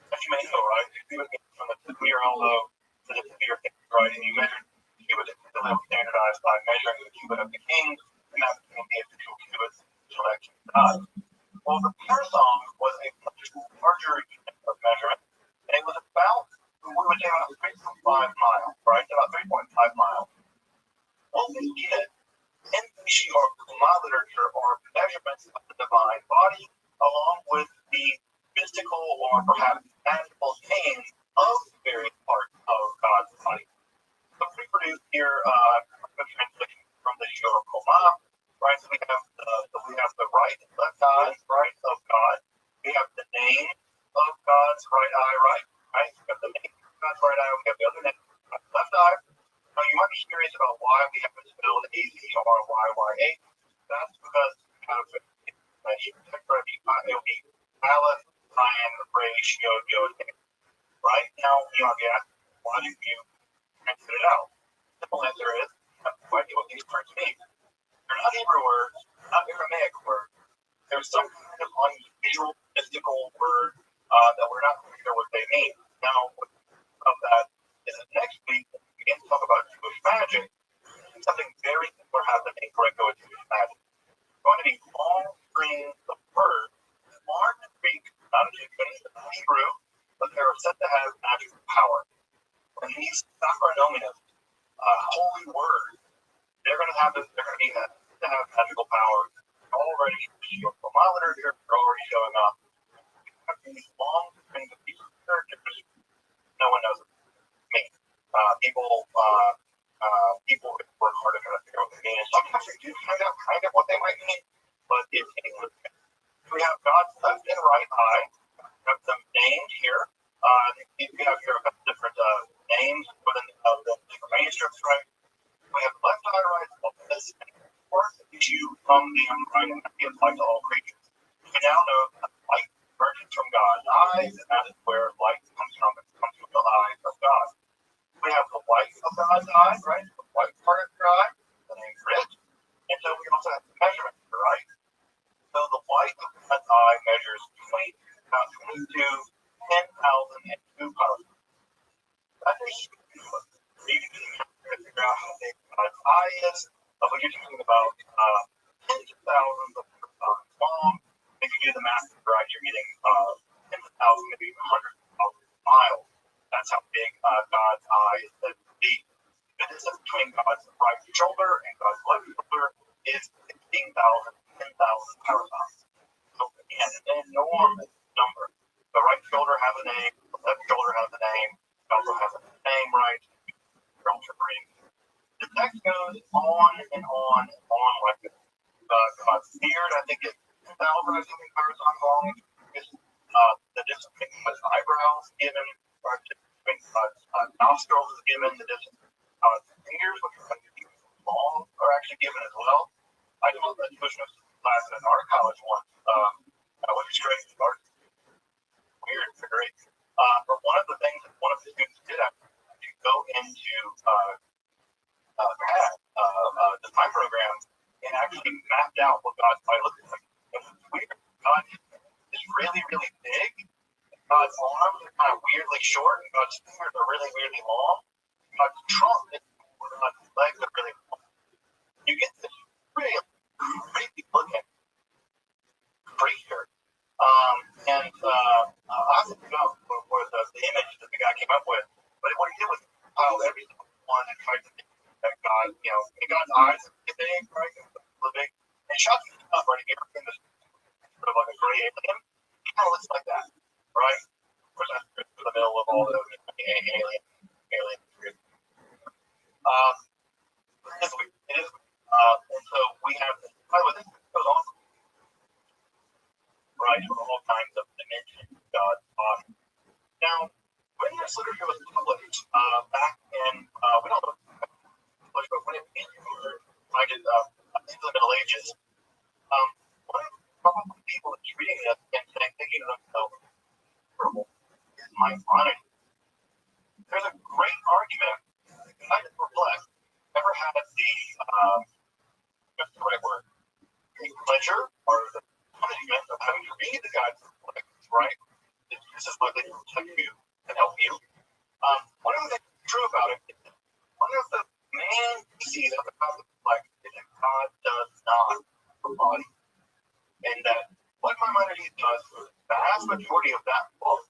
As you may know, right? If you would get from the tip of your elbow to the tip of your finger, right, and you measure the cubit, it's still standardized by measuring the cubit of the king, and that became the official cubit until that king died. Well, the parasong was a much larger unit of measurement, and it was about, we would say about 3.5 miles, right? About 3.5 miles. What we did in the or Koma literature are measurements of the divine body, along with the mystical or perhaps magical names of the various parts of God's body. So we produce here a translation from the Shiur Koma, right? So we have the right and left eye, right, of God. We have the name of God's right eye, right? We have the name of God's right eye. We have the other name of God's left eye. Now, you might be curious about why we have it spelled A-Z-R-Y-Y-A. That's because it'll be Aleph, Lion, Resh, Yod, Yod, right? Now, you might be asking, why did you translate it out? The simple answer is, you have no idea what these words mean. They're not Hebrew words, not Aramaic words. There's some kind of unusual, mystical word that we're not sure what they mean. Now, of that is that next week, we begin to talk about Jewish magic, something very similar happening in Greco-Jewish magic. Going to be long strings of words that aren't Greek, not Egyptian, not Hebrew, but they're said to have magical power. And these sacramental, holy words, they're going to have magical power. Already, from my literature, they're already showing up. These long strings of these characters, no one knows me. People work hard to try to figure out what they mean. And sometimes they do find out kind of what they might mean, but it's English. We have God's left and right eye. We have them named here. We have here a couple different names within the different manuscripts, right? We have left eye, right, this fourth issue from the right and be applied to all creatures. We now know that light emerges from God's eyes, and that is where light comes from. It comes from the eyes of God. We have the white of God's eye, right? The white part of your eye, the name grit. And so we also have the measurement, right? So the white of God's eye measures 10,002 powers. That is you can figure out how big God's eye is. But you're talking about tens of thousands of long. If you do the math right, you're getting tens of thousands, maybe hundreds of thousands of miles. That's how big God's eye is said to be. The distance between God's right shoulder and God's left shoulder is 10,000 parasons. So again, an enormous number. The right shoulder has a name, the left shoulder has a name, it also has a name, right? The text goes on and on and on like this. God's beard, I think, is 10,000 or something parasons long. The distance between God's eyebrows given, or between God's nostrils is given, the distance between God's fingers, which are long, are actually given as well. I taught a Jewish class in our college once, which is great. Weird, great. But one of the things that one of the students did after to go into design programs and actually mapped out what God's eye looks like. It was weird. God is really, really big. God's arms are kind of weirdly short, and God's fingers are really, really long. God's trunk is short, and God's legs are really long. You get this really creepy looking creature. I have to figure out what the image that the guy came up with. But what he did was compile every single one and tried to make that God, in God's eyes are big, right? Really big. And shot you up, right? If you ever seen this sort of like a gray alien, he kind of looks like that, right? Of course, that's in the middle of all the alien. It is weird. And so we have this. By the way, this goes on, right? For all kinds of dimensions of God's body. Now, when this literature was published back in, we don't know but when it came into the Middle Ages, one of the probably people that's reading this and thinking to themselves, is my ironic. There's a great argument that I just reflect never had what's the right word? The pleasure or the punishment of having to read the God's reflections, right? This is likely to protect you and help you. One of the things that's true about it is one of the main theses of the God's reflection is that God does not have a body. And that what Maimonides does for the vast majority of that book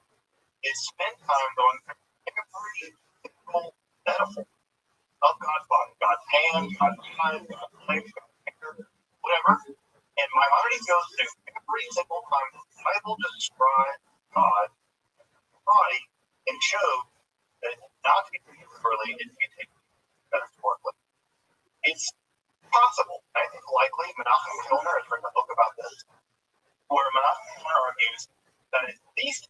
is spend time going through every single metaphor of God's body, God's hand, God's eyes, God's legs, God's finger, whatever. And Maimonides goes through every single time the Bible describes God's body and shows that it's not to be taken literally, it's to be taken metaphorically. It's possible, I think likely Menachem Kilner has written a book about this, where Menachem Kilner argues that these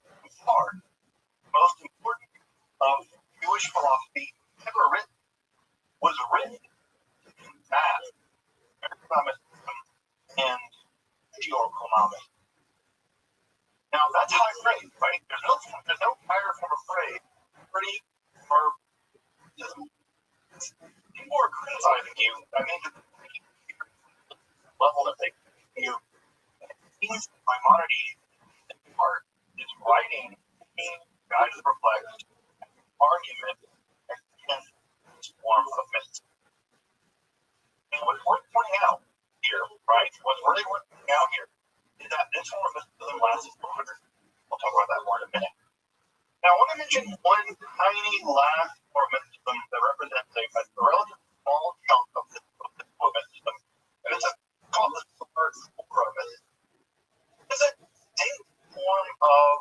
are the most important of Jewish philosophy ever written, was written to combat Americanism and geoeconomics. Now that's high praise, right? There's no higher form of praise. Pretty or people are criticizing you. I mean, the level that they you. It seems Maimonides in part is writing a guide to reflect argument and this form of mysticism. And what's worth pointing out here, right? What's really worth pointing out here is that this form of mysticism lasts for 100 years. We'll talk about that more in a minute. Now, I want to mention one tiny last form of mysticism that represents a relatively small chunk of this form of mysticism, and it's called the Sora mysticism. It's a distinct form of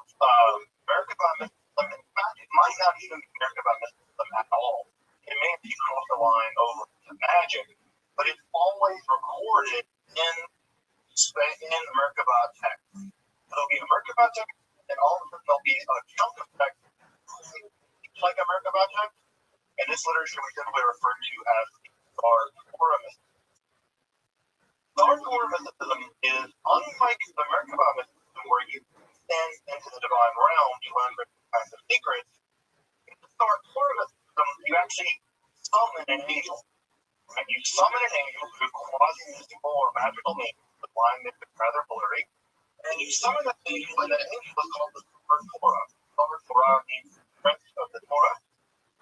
American mysticism. In fact, it might not even be American mysticism at all. It may be crossed the line over to magic, but it's always recorded in Merkabah text. There'll be a Merkabah text, and all of a sudden there'll be a chunk of text like a Merkabah text, and this literature we typically refer to as Sora mysticism. Sora mysticism is unlike the Merkabah mysticism, where you stand into the divine realm to learn different kinds of secrets. In the Sora mysticism, you actually summon an angel. And you summon an angel through quasi-mystical or magical means. The line is rather blurry. And you summon that angel, and that angel is called the Torah. Torah means prince of the Torah.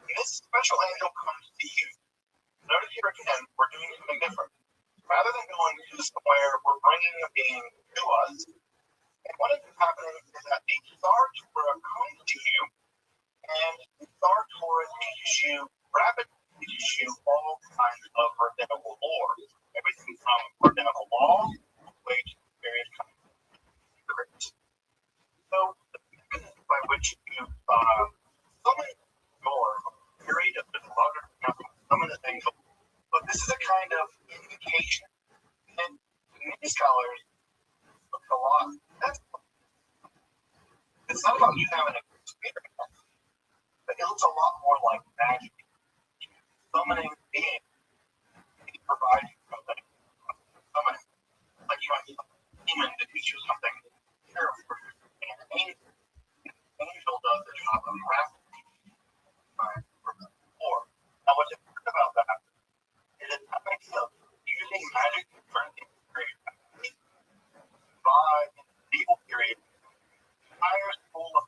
And this special angel comes to you. Notice here again, we're doing something different. Rather than going to somewhere, we're bringing a being to us. And what ends up happening is that the Star Torah comes to you, and the Star Torah teaches you rapidly. Teaches you all kinds of rabbinical lore, everything from rabbinical law to various kinds of secrets. So the mechanism by which you summon your period of this larger summon this angel, but this is a kind of indication, and many scholars look a lot. It's not about you having an experience, but it looks a lot more like magic. Summoning being provides you something. Summoning, like you might use a demon to teach you something. And an angel does the job of crafting or. Now, what's important about that is that the idea of using magic to turn things great by the medieval period, the entire school of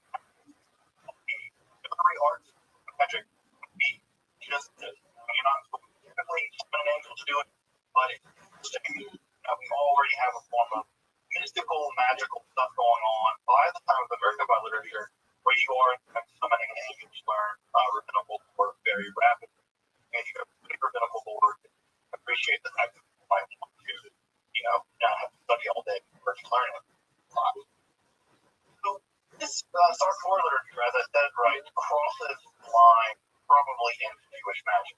military arts magic would be just this. You're not typically summon an angel to do it, but it's interesting. We already have a form of mystical, magical stuff going on by the time of the Merkabah literature, where you are summoning an angel to learn rabbinical lore very rapidly. And you have rabbinical lore to appreciate the fact that you might want to, not have to study all day or to learn it. So this Star Torah literature, as I said, right, crosses the line probably into Jewish magic.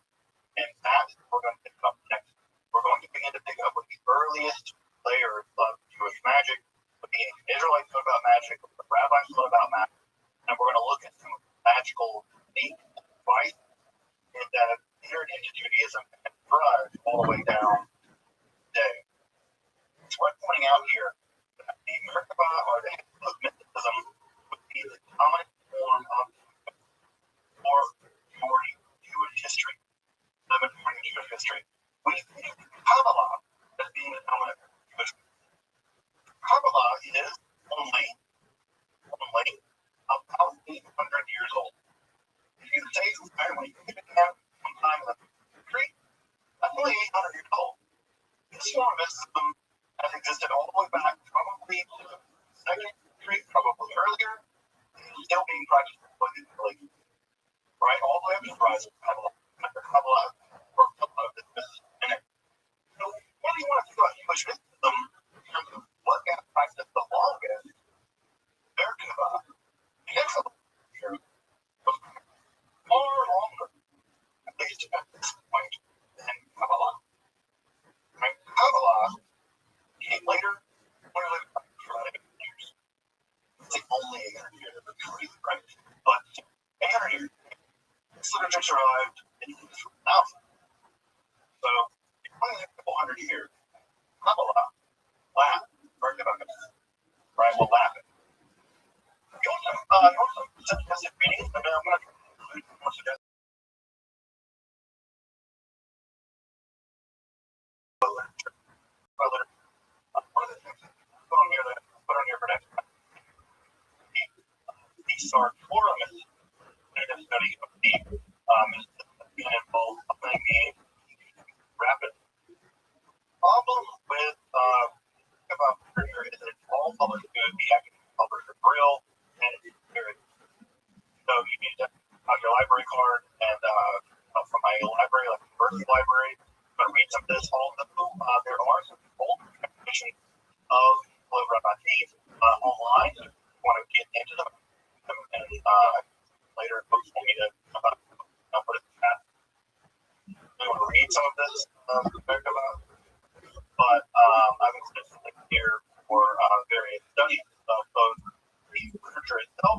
And that's what we're going to pick up next. We're going to begin to pick up with the earliest layers of Jewish magic, what the Israelites thought about magic, what the rabbis thought about magic, and we're going to look at some magical devices that have entered into Judaism and thrived all the way down today. It's worth pointing out here that the Merkabah, or the of mysticism, would be the dominant form of or majority Jewish history. Jewish history. We think Kabbalah as being the dominant Jewish history. Kabbalah is only about 800 years old. If you say when you began sometime in the history, that's only 800 years old. This form of mysticism has existed all the way back probably to the 2nd century since arrived in 2000. So, it's only a couple hundred years. Not a lot. Laugh. Right, we'll laugh it. You want some suggested readings? I'm going to include more suggested. One of the things put on here for next time. The Sartorium is a study of the involved playing rapid problem with about pressure is that all public good, the academic public are real, and it's very. So you need to have your library card, and from my library, like the university library, I'm going to read some of this. Although there are some old definitions of over about these online. If you want to get into them, and later folks will need to put it in the chat. You want to read some of this about. But I'm specifically here for various studies of both the literature itself,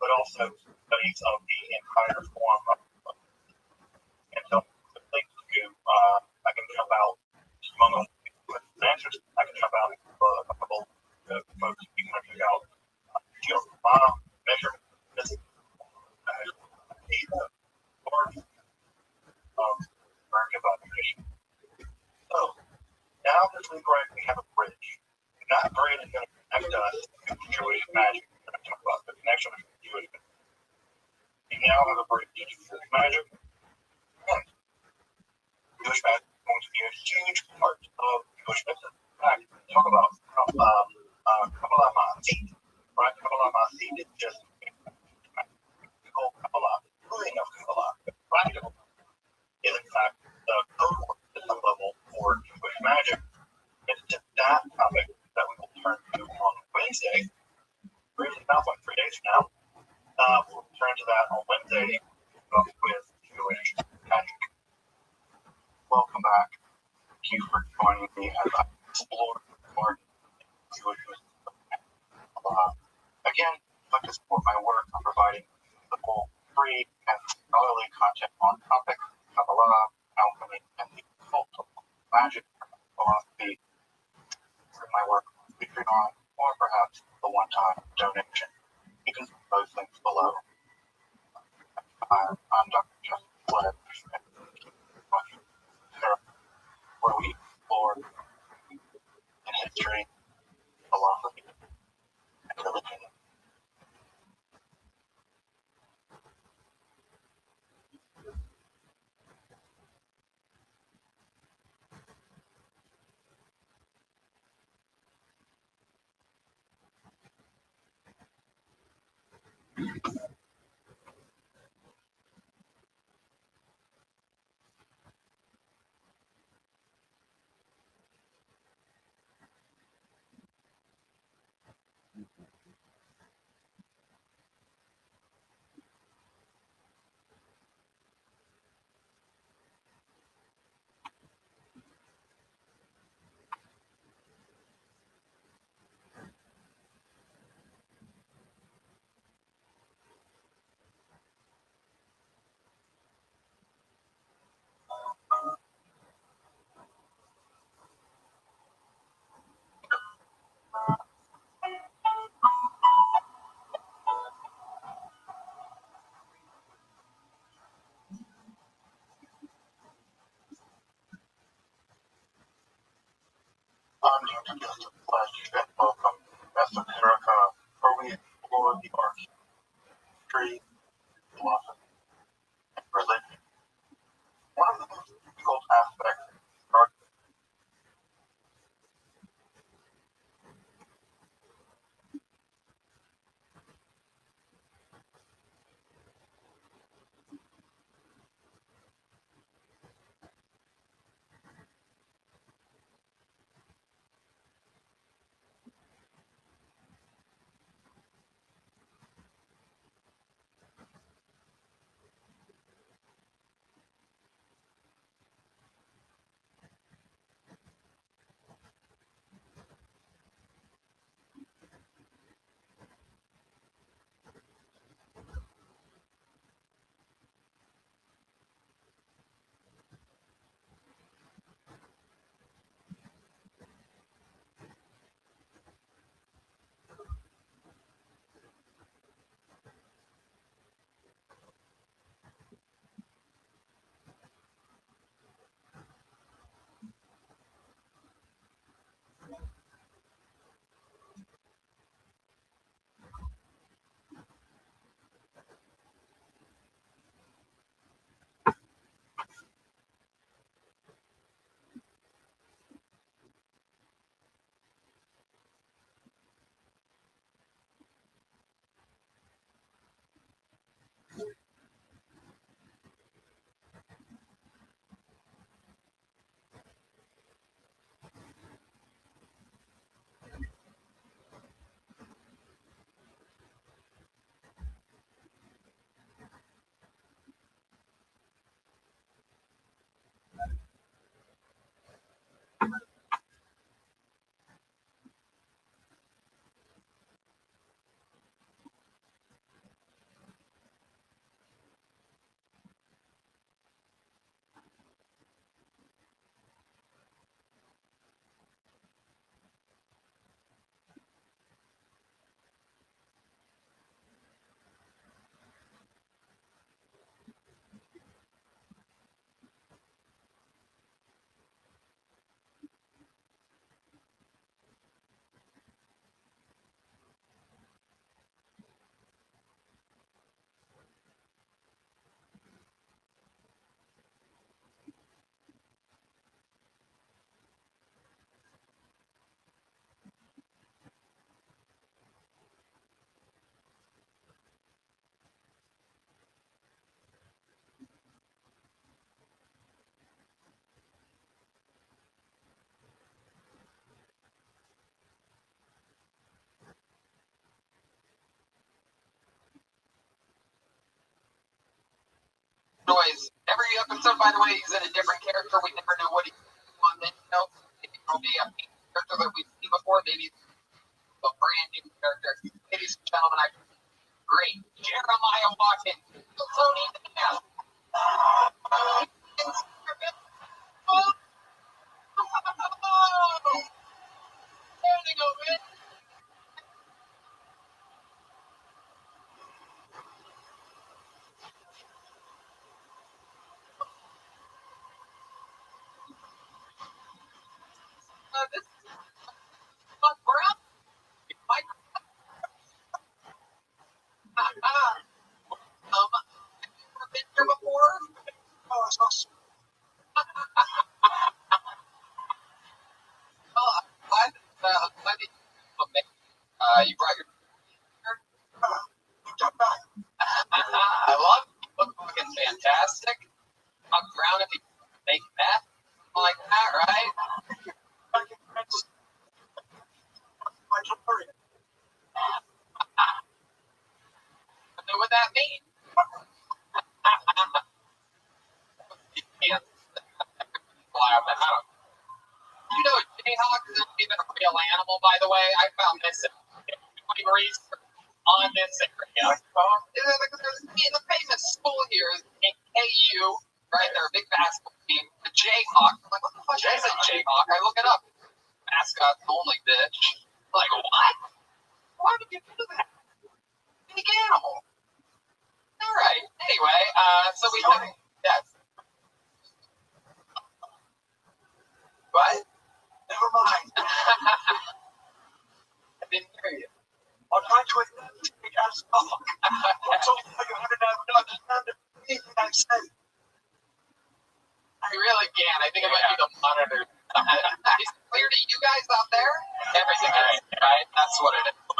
but also studies of the entire form of and so links to I can jump out among the answers. I can jump out a couple of folks you can check out measurement physics, the large American population. So now this week, right, we have a bridge. And that bridge is going to connect us to Jewish magic. We're going to talk about the connection with Jewish magic. We now have a bridge to Jewish magic. And Jewish magic is going to be a huge part of Jewish business. In fact, talk about Kabbalah Ma'asit, right? Kabbalah Ma'asit is just practical Kabbalah, doing of Kabbalah, practical, is in fact the code word system level for Jewish magic. It's to that topic that we will turn to on Wednesday. Really about 3 days from now. We'll turn to that on Wednesday with Jewish magic. Welcome back. Thank you for joining me as I explore more Jewish Kabbalah. Again, if you'd like to support my work, I'm providing simple, free, and scholarly content on topics Kabbalah, alchemy, and the cult of magic philosophy. My work on Patreon, or perhaps a one-time donation. You can see those links below. I'm Dr. Justin Sledge, where we explore in history, philosophy, and religion. I'm Dr. Justin Sledge, and welcome to Esoterica, where we explore the arts, history, philosophy, and religion. One of the most difficult aspects of art Noise. Every episode, by the way, he's in a different character. We never know what he's on. Then, you know, maybe it'll be a character that we've seen before. Maybe a brand new character. Ladies and gentlemen, I great Jeremiah Watkins, Tony Nash. Standing ovation. This is Buck Brown. Mike. Never been here before. Oh, it's awesome. Well, I'm glad you brought your. I love it. You look fucking fantastic. Buck Brown, if you make that like that, right? What would that mean? You can't laugh at how. You know, Jayhawk isn't even a real animal, by the way. I found this research on this area. The famous school here is in KU, right? They're a big basketball team. The Jayhawk. I'm like, what the fuck is a Jayhawk? I look it up. Mascot only, bitch. I'm like, what? Why would you do that? Big animal. All right. Anyway, so we have yes. What? Never mind. I didn't hear you. I'll try to speak as fuck. I told you you had to understand anything I say. I really can't. I think it might be the monitor. Is it clear to you guys out there? Everything is, right? That's what it is.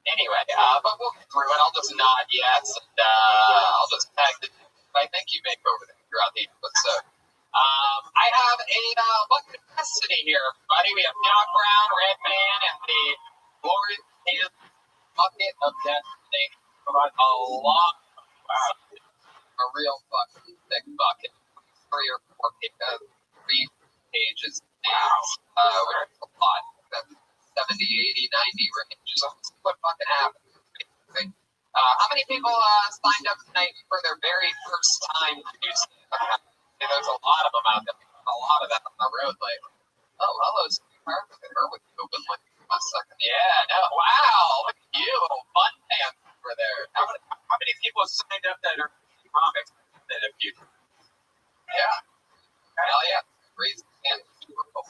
Anyway, but we'll get through it. I'll just nod yes, and I'll just tag the I think you make over there throughout the episode. I have a bucket of destiny here, everybody. We have Doc Brown, Red Man, and the glorious hand bucket of destiny. A long, a real fucking thick bucket. 3 or 4 pages. Which is a lot. That's 70, 80, 90 range. So what fucking happened? How many people signed up tonight for their very first time to do stand-up? There's a lot of them out there. A lot of them on the road lately. Oh, hello, sweetheart. Look at her with the open lip. A second. Yeah, no, wow. Look at you, little fun pants over there. How many people signed up that are comics that have you? Yeah. Hell yeah. Raise the hand. Super cool.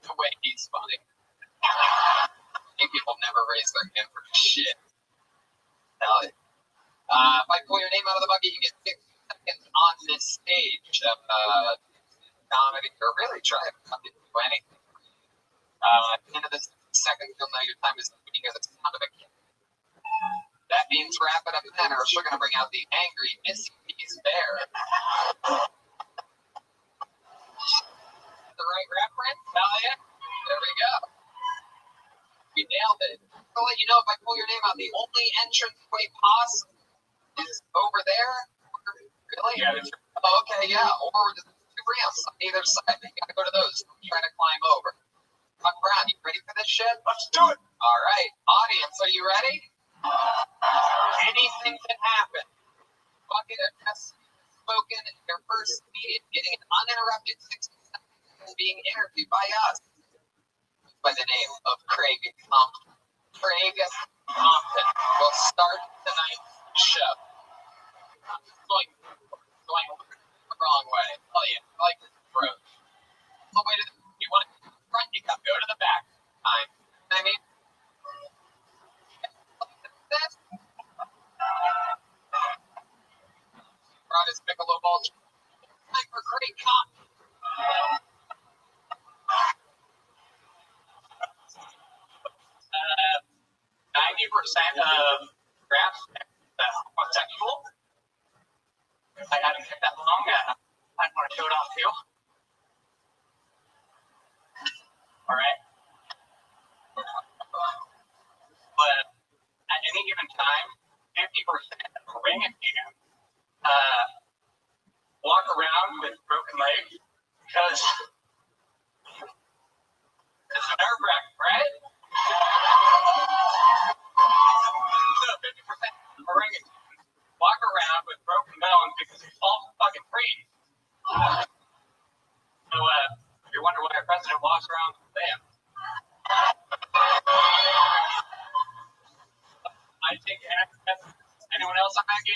The way he's funny. People never raise their hand for shit. Hell yeah. If I pull your name out of the bucket, you get 6 seconds on this stage of comedy, or really try to do anything. At the end of this second, you'll know your time is up when you hear the sound of a kid. That means wrap it up then, or else we're going to bring out the angry Missy P's bear. The right reference? Hell yeah. There we go. We nailed it. I'll let you know if I pull your name out. The only entrance way possible is over there. Really? Yeah. Oh, okay, yeah. Or the 2 ramps on either side. You gotta go to those. Trying to climb over. Buck Brown, you ready for this shit? Let's do it. All right. Audience, are you ready? Anything can happen. Bucket has spoken in your first meeting, getting an uninterrupted 60 seconds and being interviewed by us. By the name of Craig Compton. Craig Compton will start tonight's show. Going the wrong way. Oh yeah, I like this approach. The way to you want to go to the front, you come go to the back. Time. I mean, this brought his Michelob Ultra. Time for Craig Compton. 90% of drafts are sexual. I haven't kept that long. I want to show it off too. All right. But at any given time,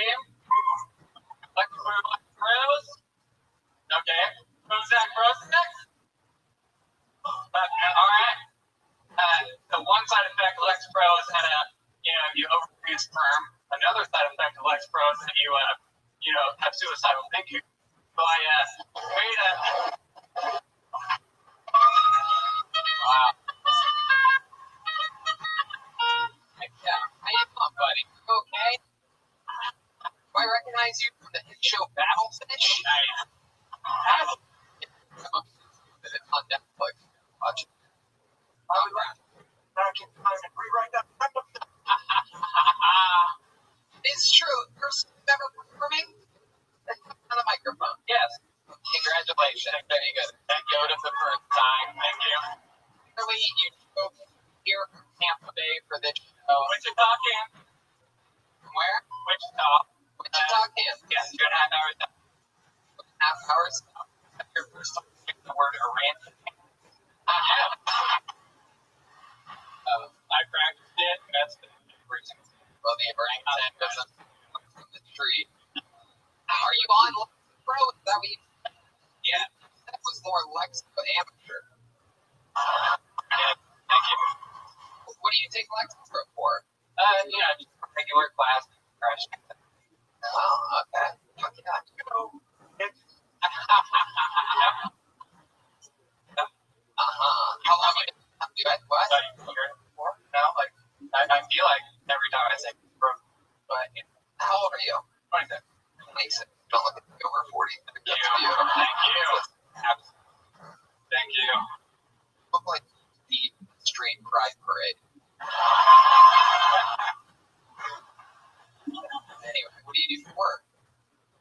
team. Lex Rose. Okay. Who's Zach Rose next? All right. The one side effect of Lex Pros had you overproduce sperm. Another side effect of Lex Pros that you have suicidal thinking. So I made a. Wow. Yeah. How you doing, buddy? You okay? Do I recognize you from the hit show Battlefish? On Netflix. Watch it. It's true. First ever performing on the microphone. Yes. Congratulations. Very good. Thank you for the first time. Thank you. Really, you drove here from Tampa Bay for this show. Wichita, Kansas. Where? Wichita. Wichita, Kansas. Yes, 2.5 hours. 2.5 hours. That's your first time using the word orangutan. I have. I practiced it. That's the reason. Well, the orangutan doesn't come from the tree. Are you on Lex Pro? Is that what you said? Yeah. That was more Lex, but amateur. Yeah. Thank you. What do you take Lex Pro for? Just regular class. Crash. Oh, okay. Fuck yeah. How long have you been doing what? No, I feel like every time I say bro, but how old are you? 26. 26. Don't look at me over 40. Thank you. Thank you. Thank you. Look like the street pride parade. Anyway, what do you do for work?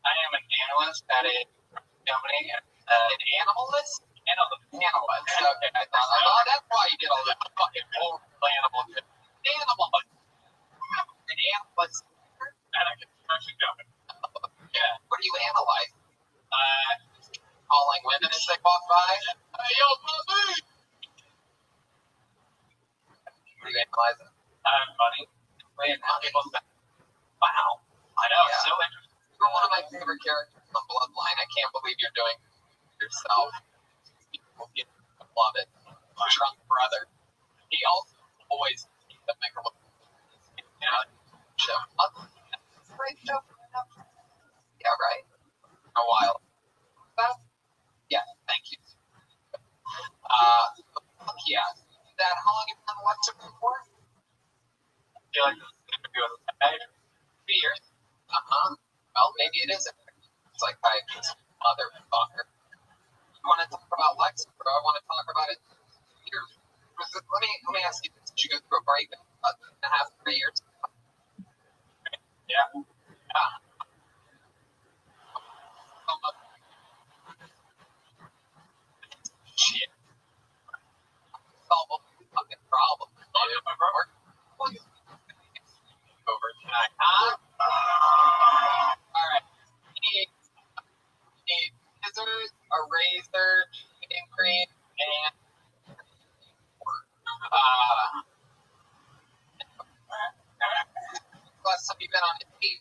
I am an analyst at a company. An analyst? Analyst. Okay, I thought that's why you did all that fucking horrible animal shit. Analyst. An analyst at a construction company. Yeah. What do you analyze? Calling women as they walk by. Hey, yo, pussy! What do you analyze? Money. Playing how people spend. Wow. I know, it's so interesting. You're one of my favorite characters on Bloodline. I can't believe you're doing it yourself. People love it. Drunk brother. He also always keeps the make a look. Show. Great show. Yeah, right. A while. Yeah, thank you. Yeah. That how long have you been on Alexa before? I feel like this is going to be with 2 years. Well, maybe it is. It's like I just motherfucker. You want to talk about Lex, bro? I want to talk about it here. Let me ask you this. Did you go through a breakup about 2.5, 3 years? Yeah. Shit. Solve a fucking problem. Over tonight, huh? Alright. You need scissors, a razor, shaving cream, and plus have you been on a date?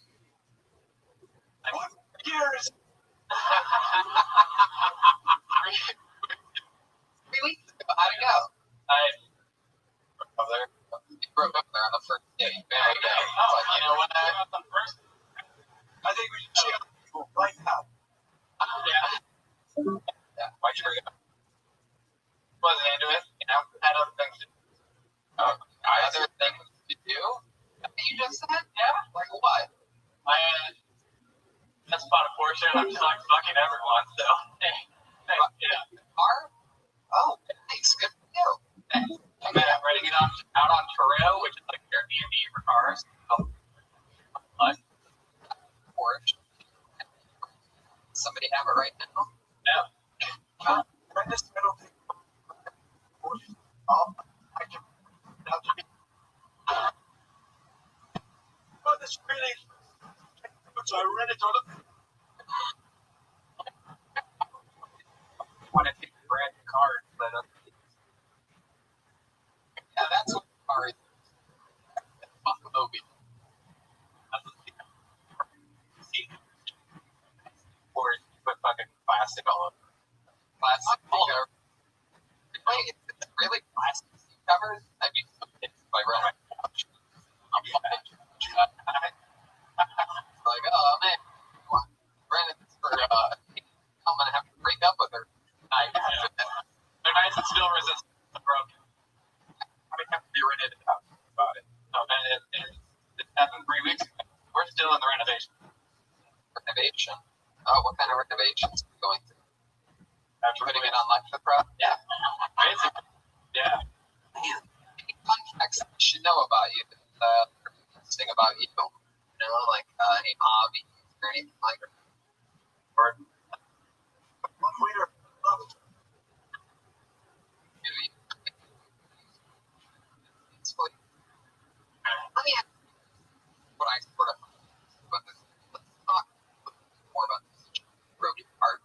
Years. 3 weeks ago. How'd it go? You broke up there on the first date. Very good. It's like, you know what? I think we should chill people right now. Yeah. Why'd you break up? Wasn't into it. Had other things to do. Other things to do? You just said? Yeah. Like what? I just bought a Porsche and I'm just like fucking everyone, so yeah. Car? Oh, nice. Good for you. I'm ready to get out on Turo, which is like Airbnb for cars. Porsche. Somebody have it right now? No. Right this middle thing. I can. Oh, this really. So I read it on the. Want to take the brand new card, but yeah, that's what the car is. Fuck Moby. Oh, what kind of renovations are you going through? Putting it on Lexapro? Yeah. Basically, yeah. Man, any fun facts I should know about you? Interesting about you? You know, like any hobbies or anything like that? Or One leader. Let me ask what I sort of about this. Let's talk more about this broken heart.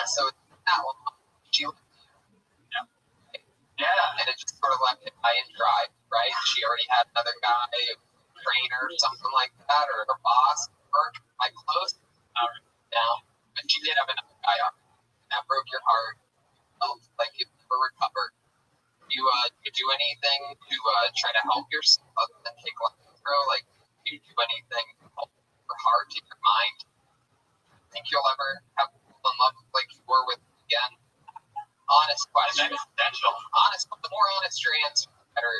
So it's that one. She Yeah. and it just sort of left it high and dry, right? She already had another guy, a trainer, something like that, or her boss, or I close down. But she did have another guy on. That broke your heart. Felt like you never recovered. You do anything to try to help yourself other than take Lexapro? Like, do you do anything to help your heart and your mind? Think you'll ever have people in love like you were with again? Honest question. Existential. Honest, the more honest your answer, the better.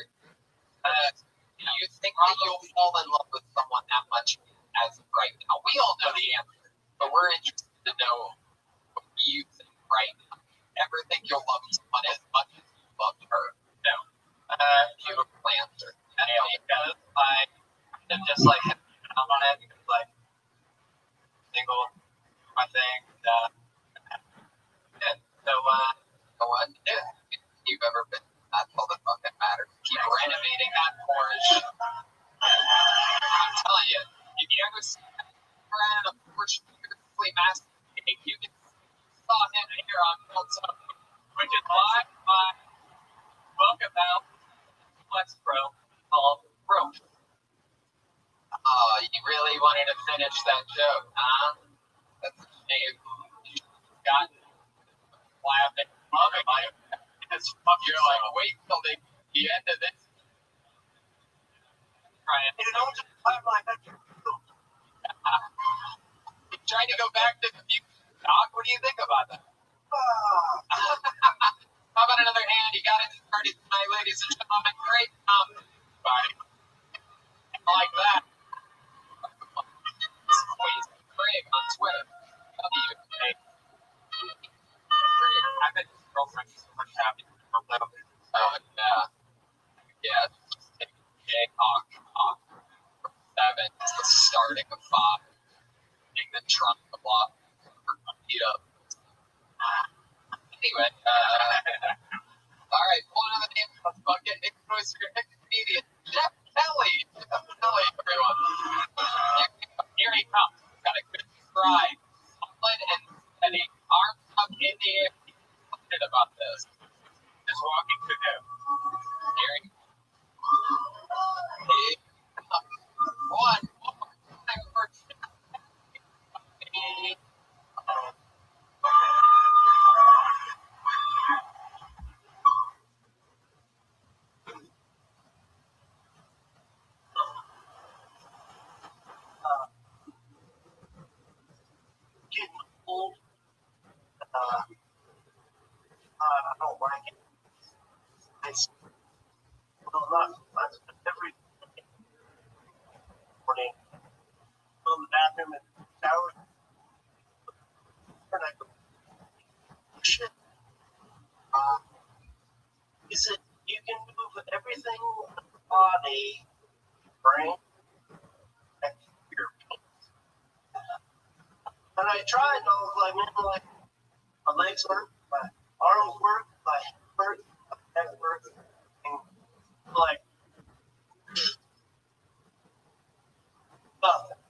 Do you think that you'll fall in love with someone that much as of right now? We all know the answer, but we're interested to know what you think right now. Ever think you'll love someone as much as you loved her? No. Beautiful answer. Because I am just like, I'm on it because like single, my thing. And so, No one, if you've ever been, that's all that fucking matters. Keep renovating that Porsche. I'm telling you, if you ever see that around a Porsche beautifully masturbating, you can saw him here on Film, which is why my book about Lexapro called Broke. you really wanted to finish that joke, huh? That's a shame. You got laughing mother by it. You're like, wait till the end of this. Ryan. You don't just laugh like that. You're trying to go back to the future, Doc. What do you think about that? How about another hand? You got it started tonight, ladies and gentlemen. Great bye. Like that. Always Craig on Twitter. Hey. I've been girlfriend so much happy. Oh, yeah. Yeah. Talk. 7. It's the starting of 5. In the trunk of the block. Beat up. Anyway, all right, pull another name from the bucket. Nick Noyce, your next comedian, Jeff Kelly. Jeff Kelly, everyone. Here he comes. Got a good stride. Solid and steady. Arms up in the air. He's excited about this. Just walking to him. Here he comes. One more time for Jeff. Getting old. I don't like it. It's well, not every morning. Go to the bathroom and shower. And I go, shit. Is it you can move everything in the body, brain, and your penis? And I tried, and I was like, man, like my legs work, my arms work, my head work, my neck work, and like nothing.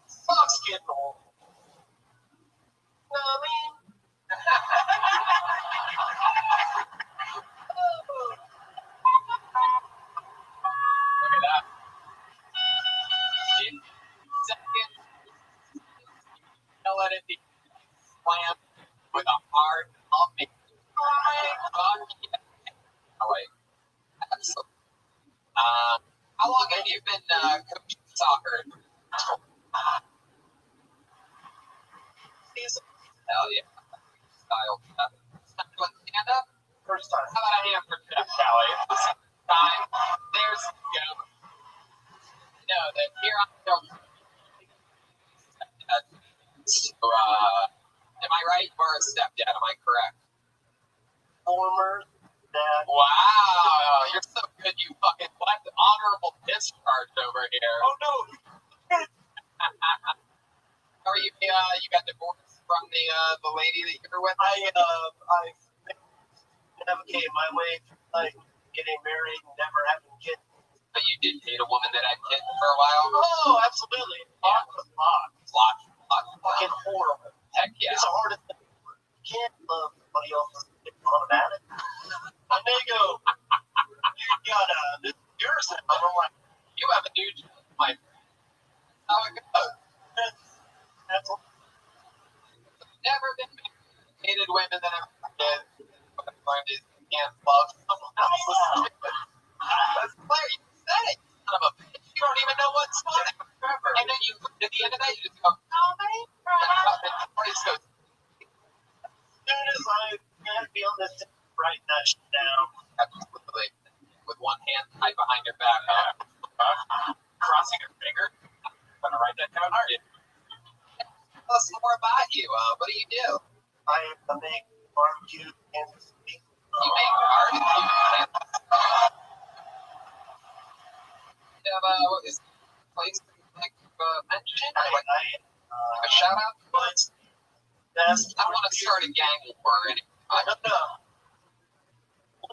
Sucks getting old. You know what I mean? Look at that. 10 seconds. Let it be slam with a hard pumping. Oh, wait. Absolutely. How long have you been coaching soccer? Season. Hell yeah. Style stuff. Stand up? First time. How about a hand for Jeff Kelly? Time. There's go. Know that here on transformers. That Wow, you're so good. You fucking left honorable discharge over here. oh no! How are you? You got divorced from the lady that you were with? I navigated my way through like getting married and never having kids. But you did date a woman that had kids for a while? Oh, absolutely. Lot. Fucking horrible. Heck yeah. It's the hardest thing. You can't love somebody else's automatic. And they go, you got this is yours. And I'm like, You have a new job, my friend. How it goes. that's Never been married. Dated women that have kids. Learned is you can't love someone else. That's clear. You said it. Son of a bitch. You don't even know what's funny. And then you, at the end of the day, you just go, oh, man. So as soon as I feel this, write that shit down. absolutely. With one hand tied behind your back, crossing your finger. Gonna write that down, are you? Tell us more about you. What do you do? I make barbecue in the city. You make barbecue. You have what is the place that you like mention? Like a shout out? But that's I don't want to start a gang war or anything. I don't know.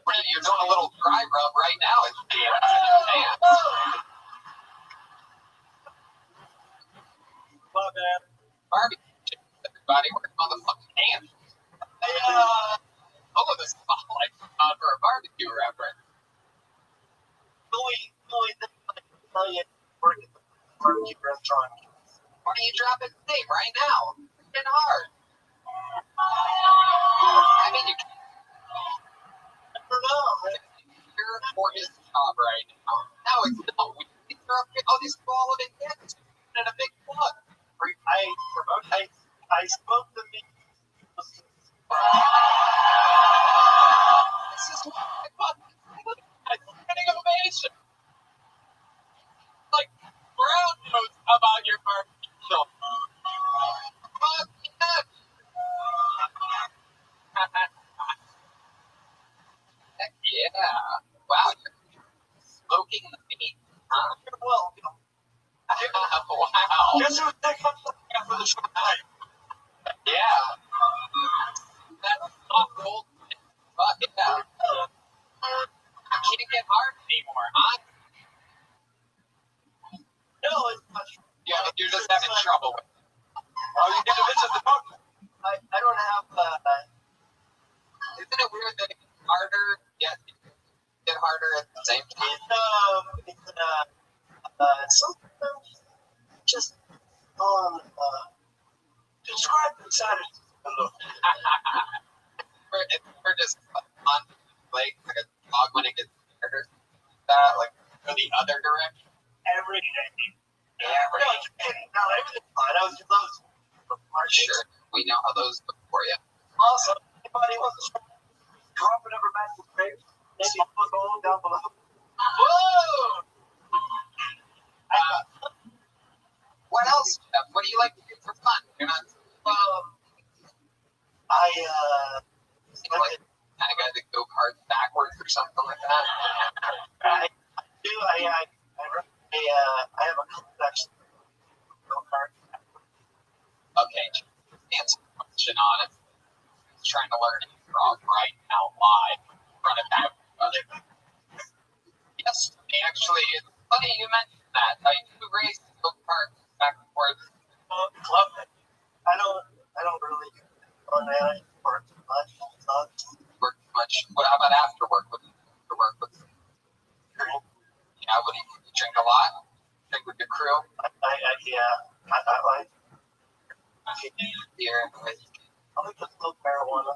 You're doing a little dry rub right now. It's in your pants. My bad. Barbecue chicken, everybody. We're motherfucking hands. Oh, the spotlight for a barbecue reference. Really, tell you, work at the barbecue restaurant. Why don't you drop his name right now? It's been hard. I mean, you can't I don't know. hear for his job right now. No, it's not. Oh, these people all live in Kansas. And a big plug. I spoke to me. This is what I fucking standing ovation. Like, Brown knows about your barbecue show. Fuck yes. Heck yeah. Wow, you're smoking the meat, huh? Well, Wow. guess who's taking up for the show tonight? Yeah. That's not gold. Fuck yeah. You can't get hard anymore, huh? No, it's not. Yeah, you're just having trouble with it. Oh, you get to visit the doctor. I don't have. Isn't it weird that it gets harder, yet get harder at the same time? It's sometimes just on. Describe the Saturday. We're just on like a dog when it gets harder. That like go the other direction. Every day. Yeah, No, you're kidding. No, everything's fine. I was just those. sure. We know how those go for you. Also, anybody wants to drop it over back to the page? Maybe put all down below. Whoa! What else? What do you like to do for fun? You're not. Seem like kind of guy that go cards backwards or something like that. I do. I have a collection of cards. Okay, answer the question on it. He's trying to learn frog right now live in front of everybody. Yes, actually, it's funny you mentioned that. I do race go karts back and forth. Club it. I don't really on that work too much. Work too much. What? How about after work? What do you do after work? Drink. Yeah, what do you drink a lot? Drink with your crew? I like Beer. I like to smoke marijuana.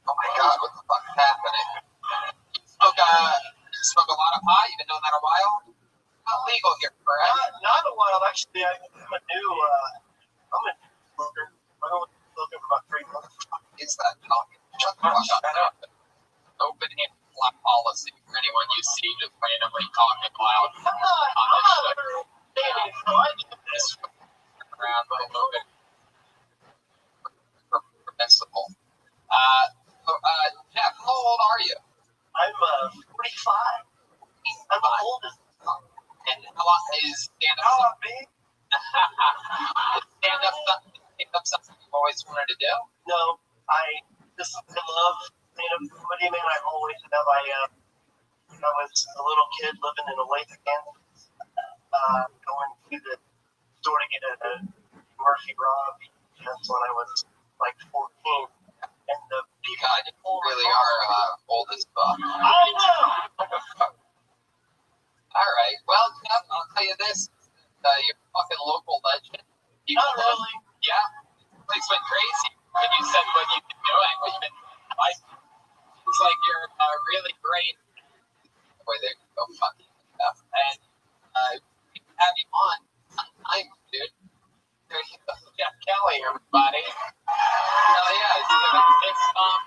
Oh my god, what the fuck is happening? You smoke a lot of pot? You've been doing that a while? Not legal here, correct? Not a while, actually. I'm a new smoker. I've only been smoking for about 3 months. Is that talking? Shut the fuck up. Open hand flat policy for anyone you see just randomly talking loud on this show. Just around a little bit. Permissible. Jeff, how old Is stand-up something you've always wanted to do? No, I love stand-up comedy, man. I always have. I was a little kid living in Olathe, Kansas, going to the store to get a Murphy Rob. That's when I was like 14. And the God, you really are old as fuck. I know! All right. Well, Jeff, I'll tell you this. You're a fucking local legend. Not really. Yeah. Place went crazy when you said what you've been doing, what you've been doing. It's like you're really great. Boy, there you go, fucking stuff. And we can have you on sometime, dude. There you go. Jeff Kelly, everybody. Hell yeah. He's giving a big stomp.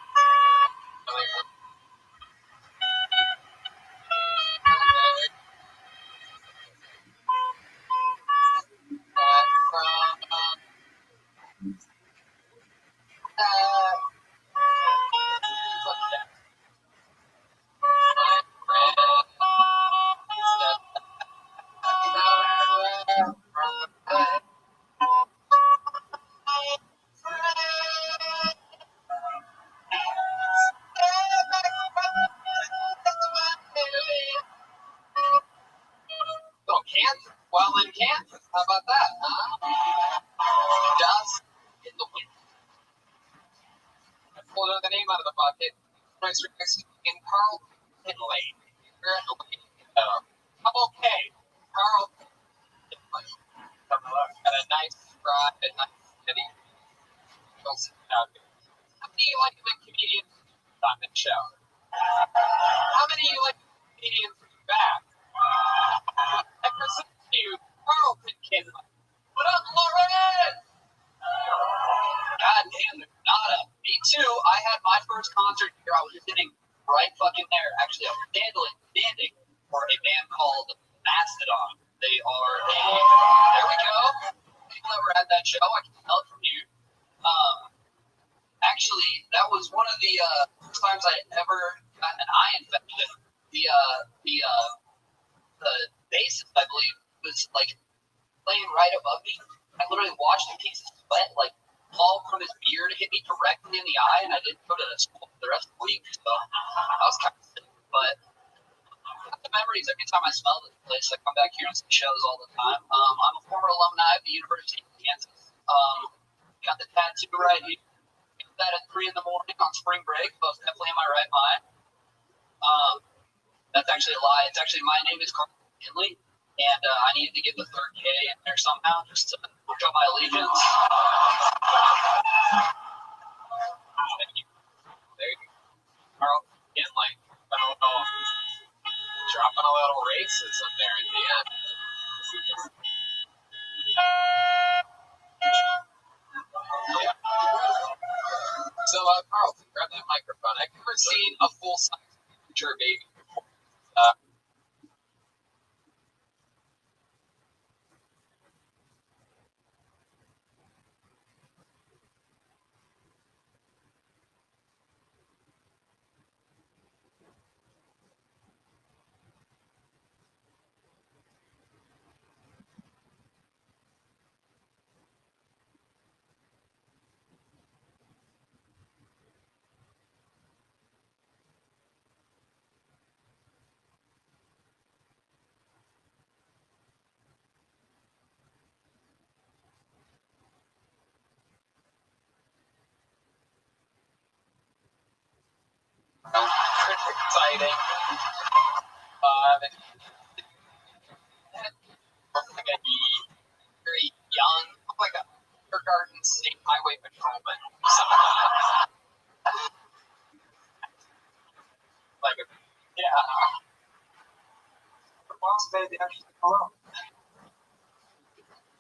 Well, in Kansas, how about that, huh? Dust in the wind. I pulled another name out of the bucket. Nice next in Carl Finlay. I'm okay. Carl Finlay. Got a nice stride, a nice steady. How many you like the comedians on the show? How many you like comedians back? I present to you Carlton Kinley. What up, Lauren? God damn, there's not a. Me too. I had my first concert here. I was sitting right fucking there. Actually, I was standing for a band called Mastodon. They are a. There we go. People ever had that show? I can tell it from you. Actually, that was one of the first times I ever got an eye infection. The bassist, I believe, was like playing right above me. I literally watched a piece of sweat like fall from his beard, hit me directly in the eye, and I didn't go to school for the rest of the week. So I was kind of sick, but the memories every time I smell this place. I come back here and see shows all the time. I'm a former alumni of the University of Kansas. Got the tattoo right here. Got that at 3 a.m. on spring break. But definitely in my right mind. That's actually a lie. It's actually my name is Carl Kinley, and I needed to get the third K in there somehow just to show my allegiance. There you go. Carl Kinley. Dropping a little racism there at the end. Yeah. So, Carl, grab that microphone. I've never seen a full-size picture baby before. Pretty exciting. Like a very young, like a kindergarten state highway patrolman. Like a, yeah. The boss baby actually come up.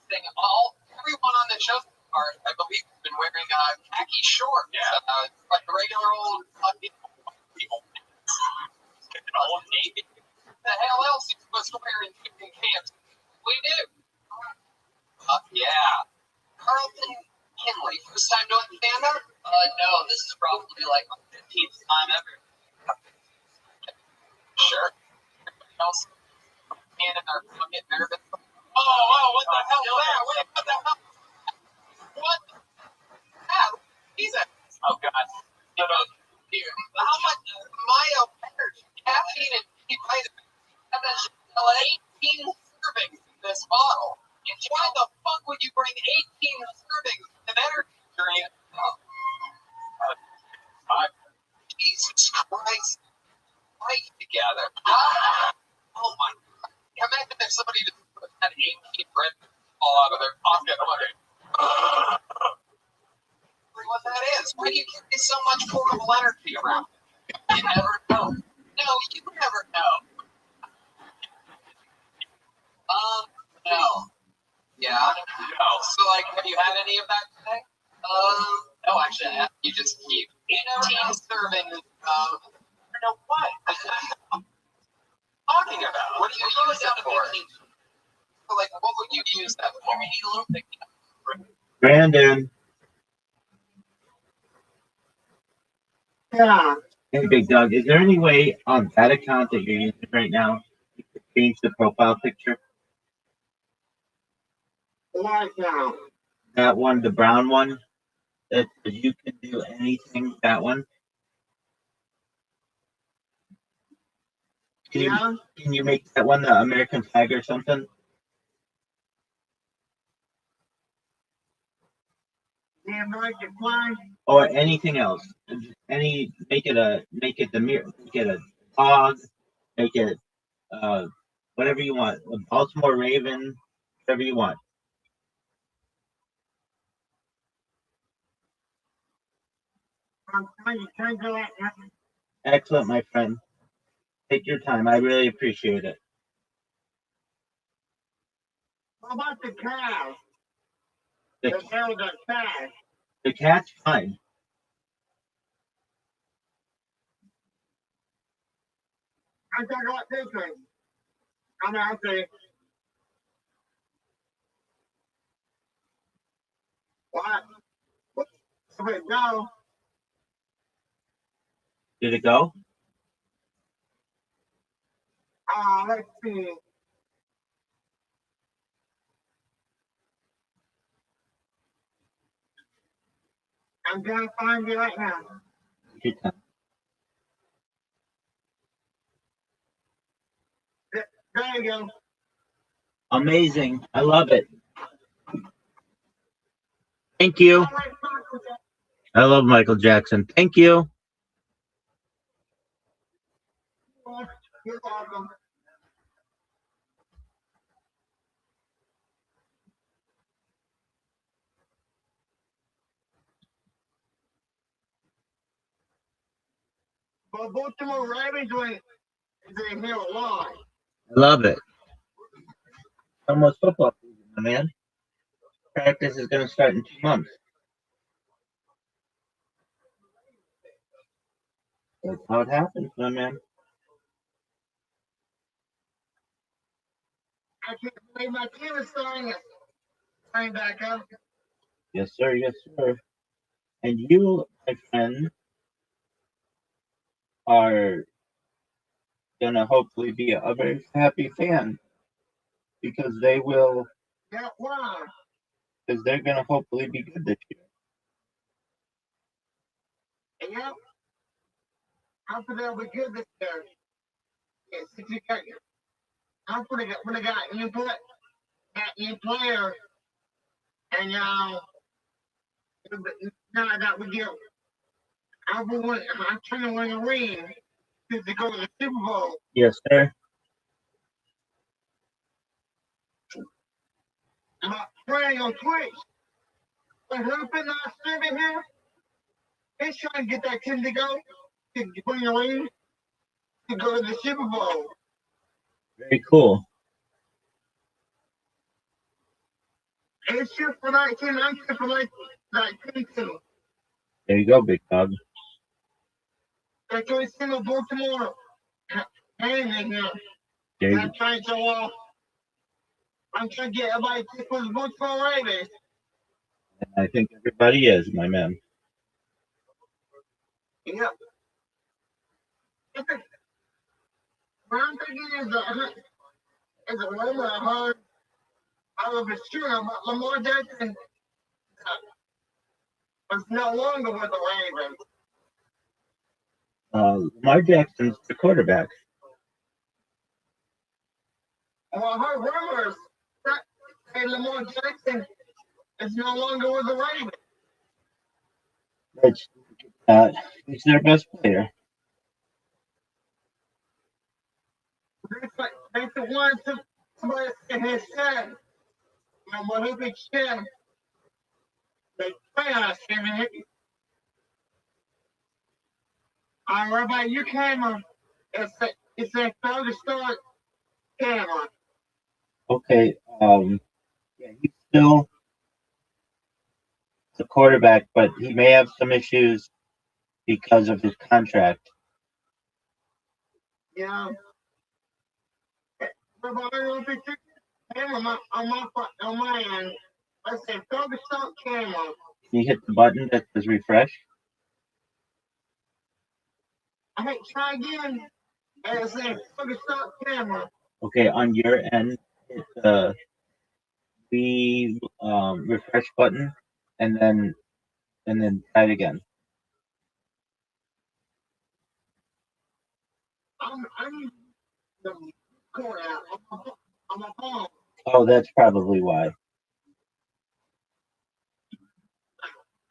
Everyone on the show part, I believe, has been wearing khaki shorts. Yeah. Like regular old people. Old Navy. The hell else are you supposed to wear in camps? We do. Yeah. Carlton Kinley, first time doing stand-up? No, this is probably like my 15th time ever. Sure. Everybody else, and in our fucking nervous. what the hell is that? What the hell? What? Jesus. Oh, God. Here. How much? Myo energy, caffeine, and B vitamins. And that should tell 18 servings in this bottle. And why the fuck would you bring 18 servings of an energy drink? Jesus Christ. Right together. Oh, my God. Imagine if somebody just put that 18 bread all out of their pocket. What that is. Why do you carry so much portable energy around? You never know. No, you never know. No. Yeah. No. So, like, have you had any of that today? No, actually, you just keep 18 servings of. No, what? Talking about? What do you use that for? So, like, what would you use that for? We need a little bit. Brandon. Yeah. Hey, Big Dog. Is there any way on that account that you're using right now you could change the profile picture? What now? That one, the brown one, that you can do anything. That one. Can you make that one the American flag or something? The American flag? Or anything else? Make it the mirror, make it a dog, make it whatever you want. A Baltimore Raven, whatever you want. I'm trying to change that now. Excellent, my friend. Take your time. I really appreciate it. What about the cow? The, The hell, the cat. the cat's fine. I got what this one. I'm out there. What? Wait, no. Did it go? Let's see. I'm gonna find you right now. Take your time. There you go. Amazing. I love it. Thank you. I love Michael Jackson. Thank you. You're welcome. But Baltimore Ravens went they here a lot. I love it. Almost football season, my man. Practice is going to start in 2 months. That's how it happens, my man. I can't believe my team is starting back up. Yes, sir. Yes, sir. And you, my friend, are going to hopefully be a very happy fan because they will, Yeah, why? because they're going to hopefully be good this year. Yep. Hopefully they'll be good this year. Yes, if you got, hopefully when they got new player, and now that we get, I'm trying to win a ring to go to the Super Bowl. Yes, sir. I'm praying on Twitch. But helping us living here, he's trying to get that team to go to bring a ring to go to the Super Bowl. Very cool. And it's just for that team. I'm just for that team too. There you go, big dog. That's only single Baltimore. Hang in here. There you I'm go. trying to I'm trying to get everybody to put the Baltimore Ravens. I think everybody is, my man. Yep. What I'm thinking is a rumor I heard I don't know if it's true, but Lamar Jackson is no longer with the Ravens. Lamar Jackson's the quarterback. Well, I heard rumors that say Lamar Jackson is no longer with the Ravens. It's, he's their best player. They want somebody has said, what if it's said, they play us, Jimmy. What about your camera? It's a further start camera. Okay. Yeah, he's still the quarterback, but he may have some issues because of his contract. Yeah. What about if it's camera on my end? I say further start camera. You hit the button that says refresh. I hit try again. And I say further start camera. Okay, on your end, hit the refresh button, and then try it again. I'm the cord out on my phone. Oh, that's probably why.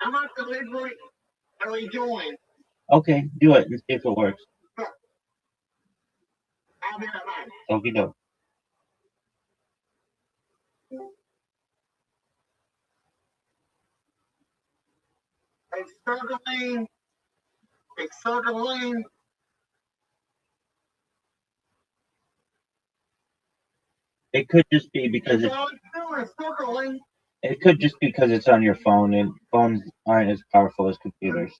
I'm not delivery and rejoin. Okay, do it and see if it works. I'll be right back. Okie doke. It's circling. It's circling. It could just be because It's all doing is circling. it could just be because it's on your phone, and phones aren't as powerful as computers.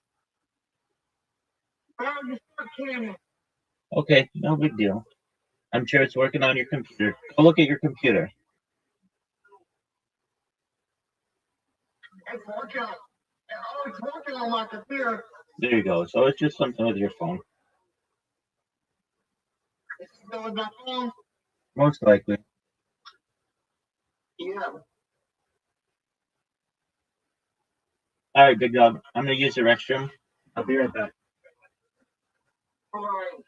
Further start camera. Okay, no big deal. I'm sure it's working on your computer. Go look at your computer. It's working. Oh, it's working on my computer. There you go. So it's just something with your phone. It's still with my phone. Most likely. Yeah. All right, big dog. I'm gonna use the restroom. I'll be right back. All right.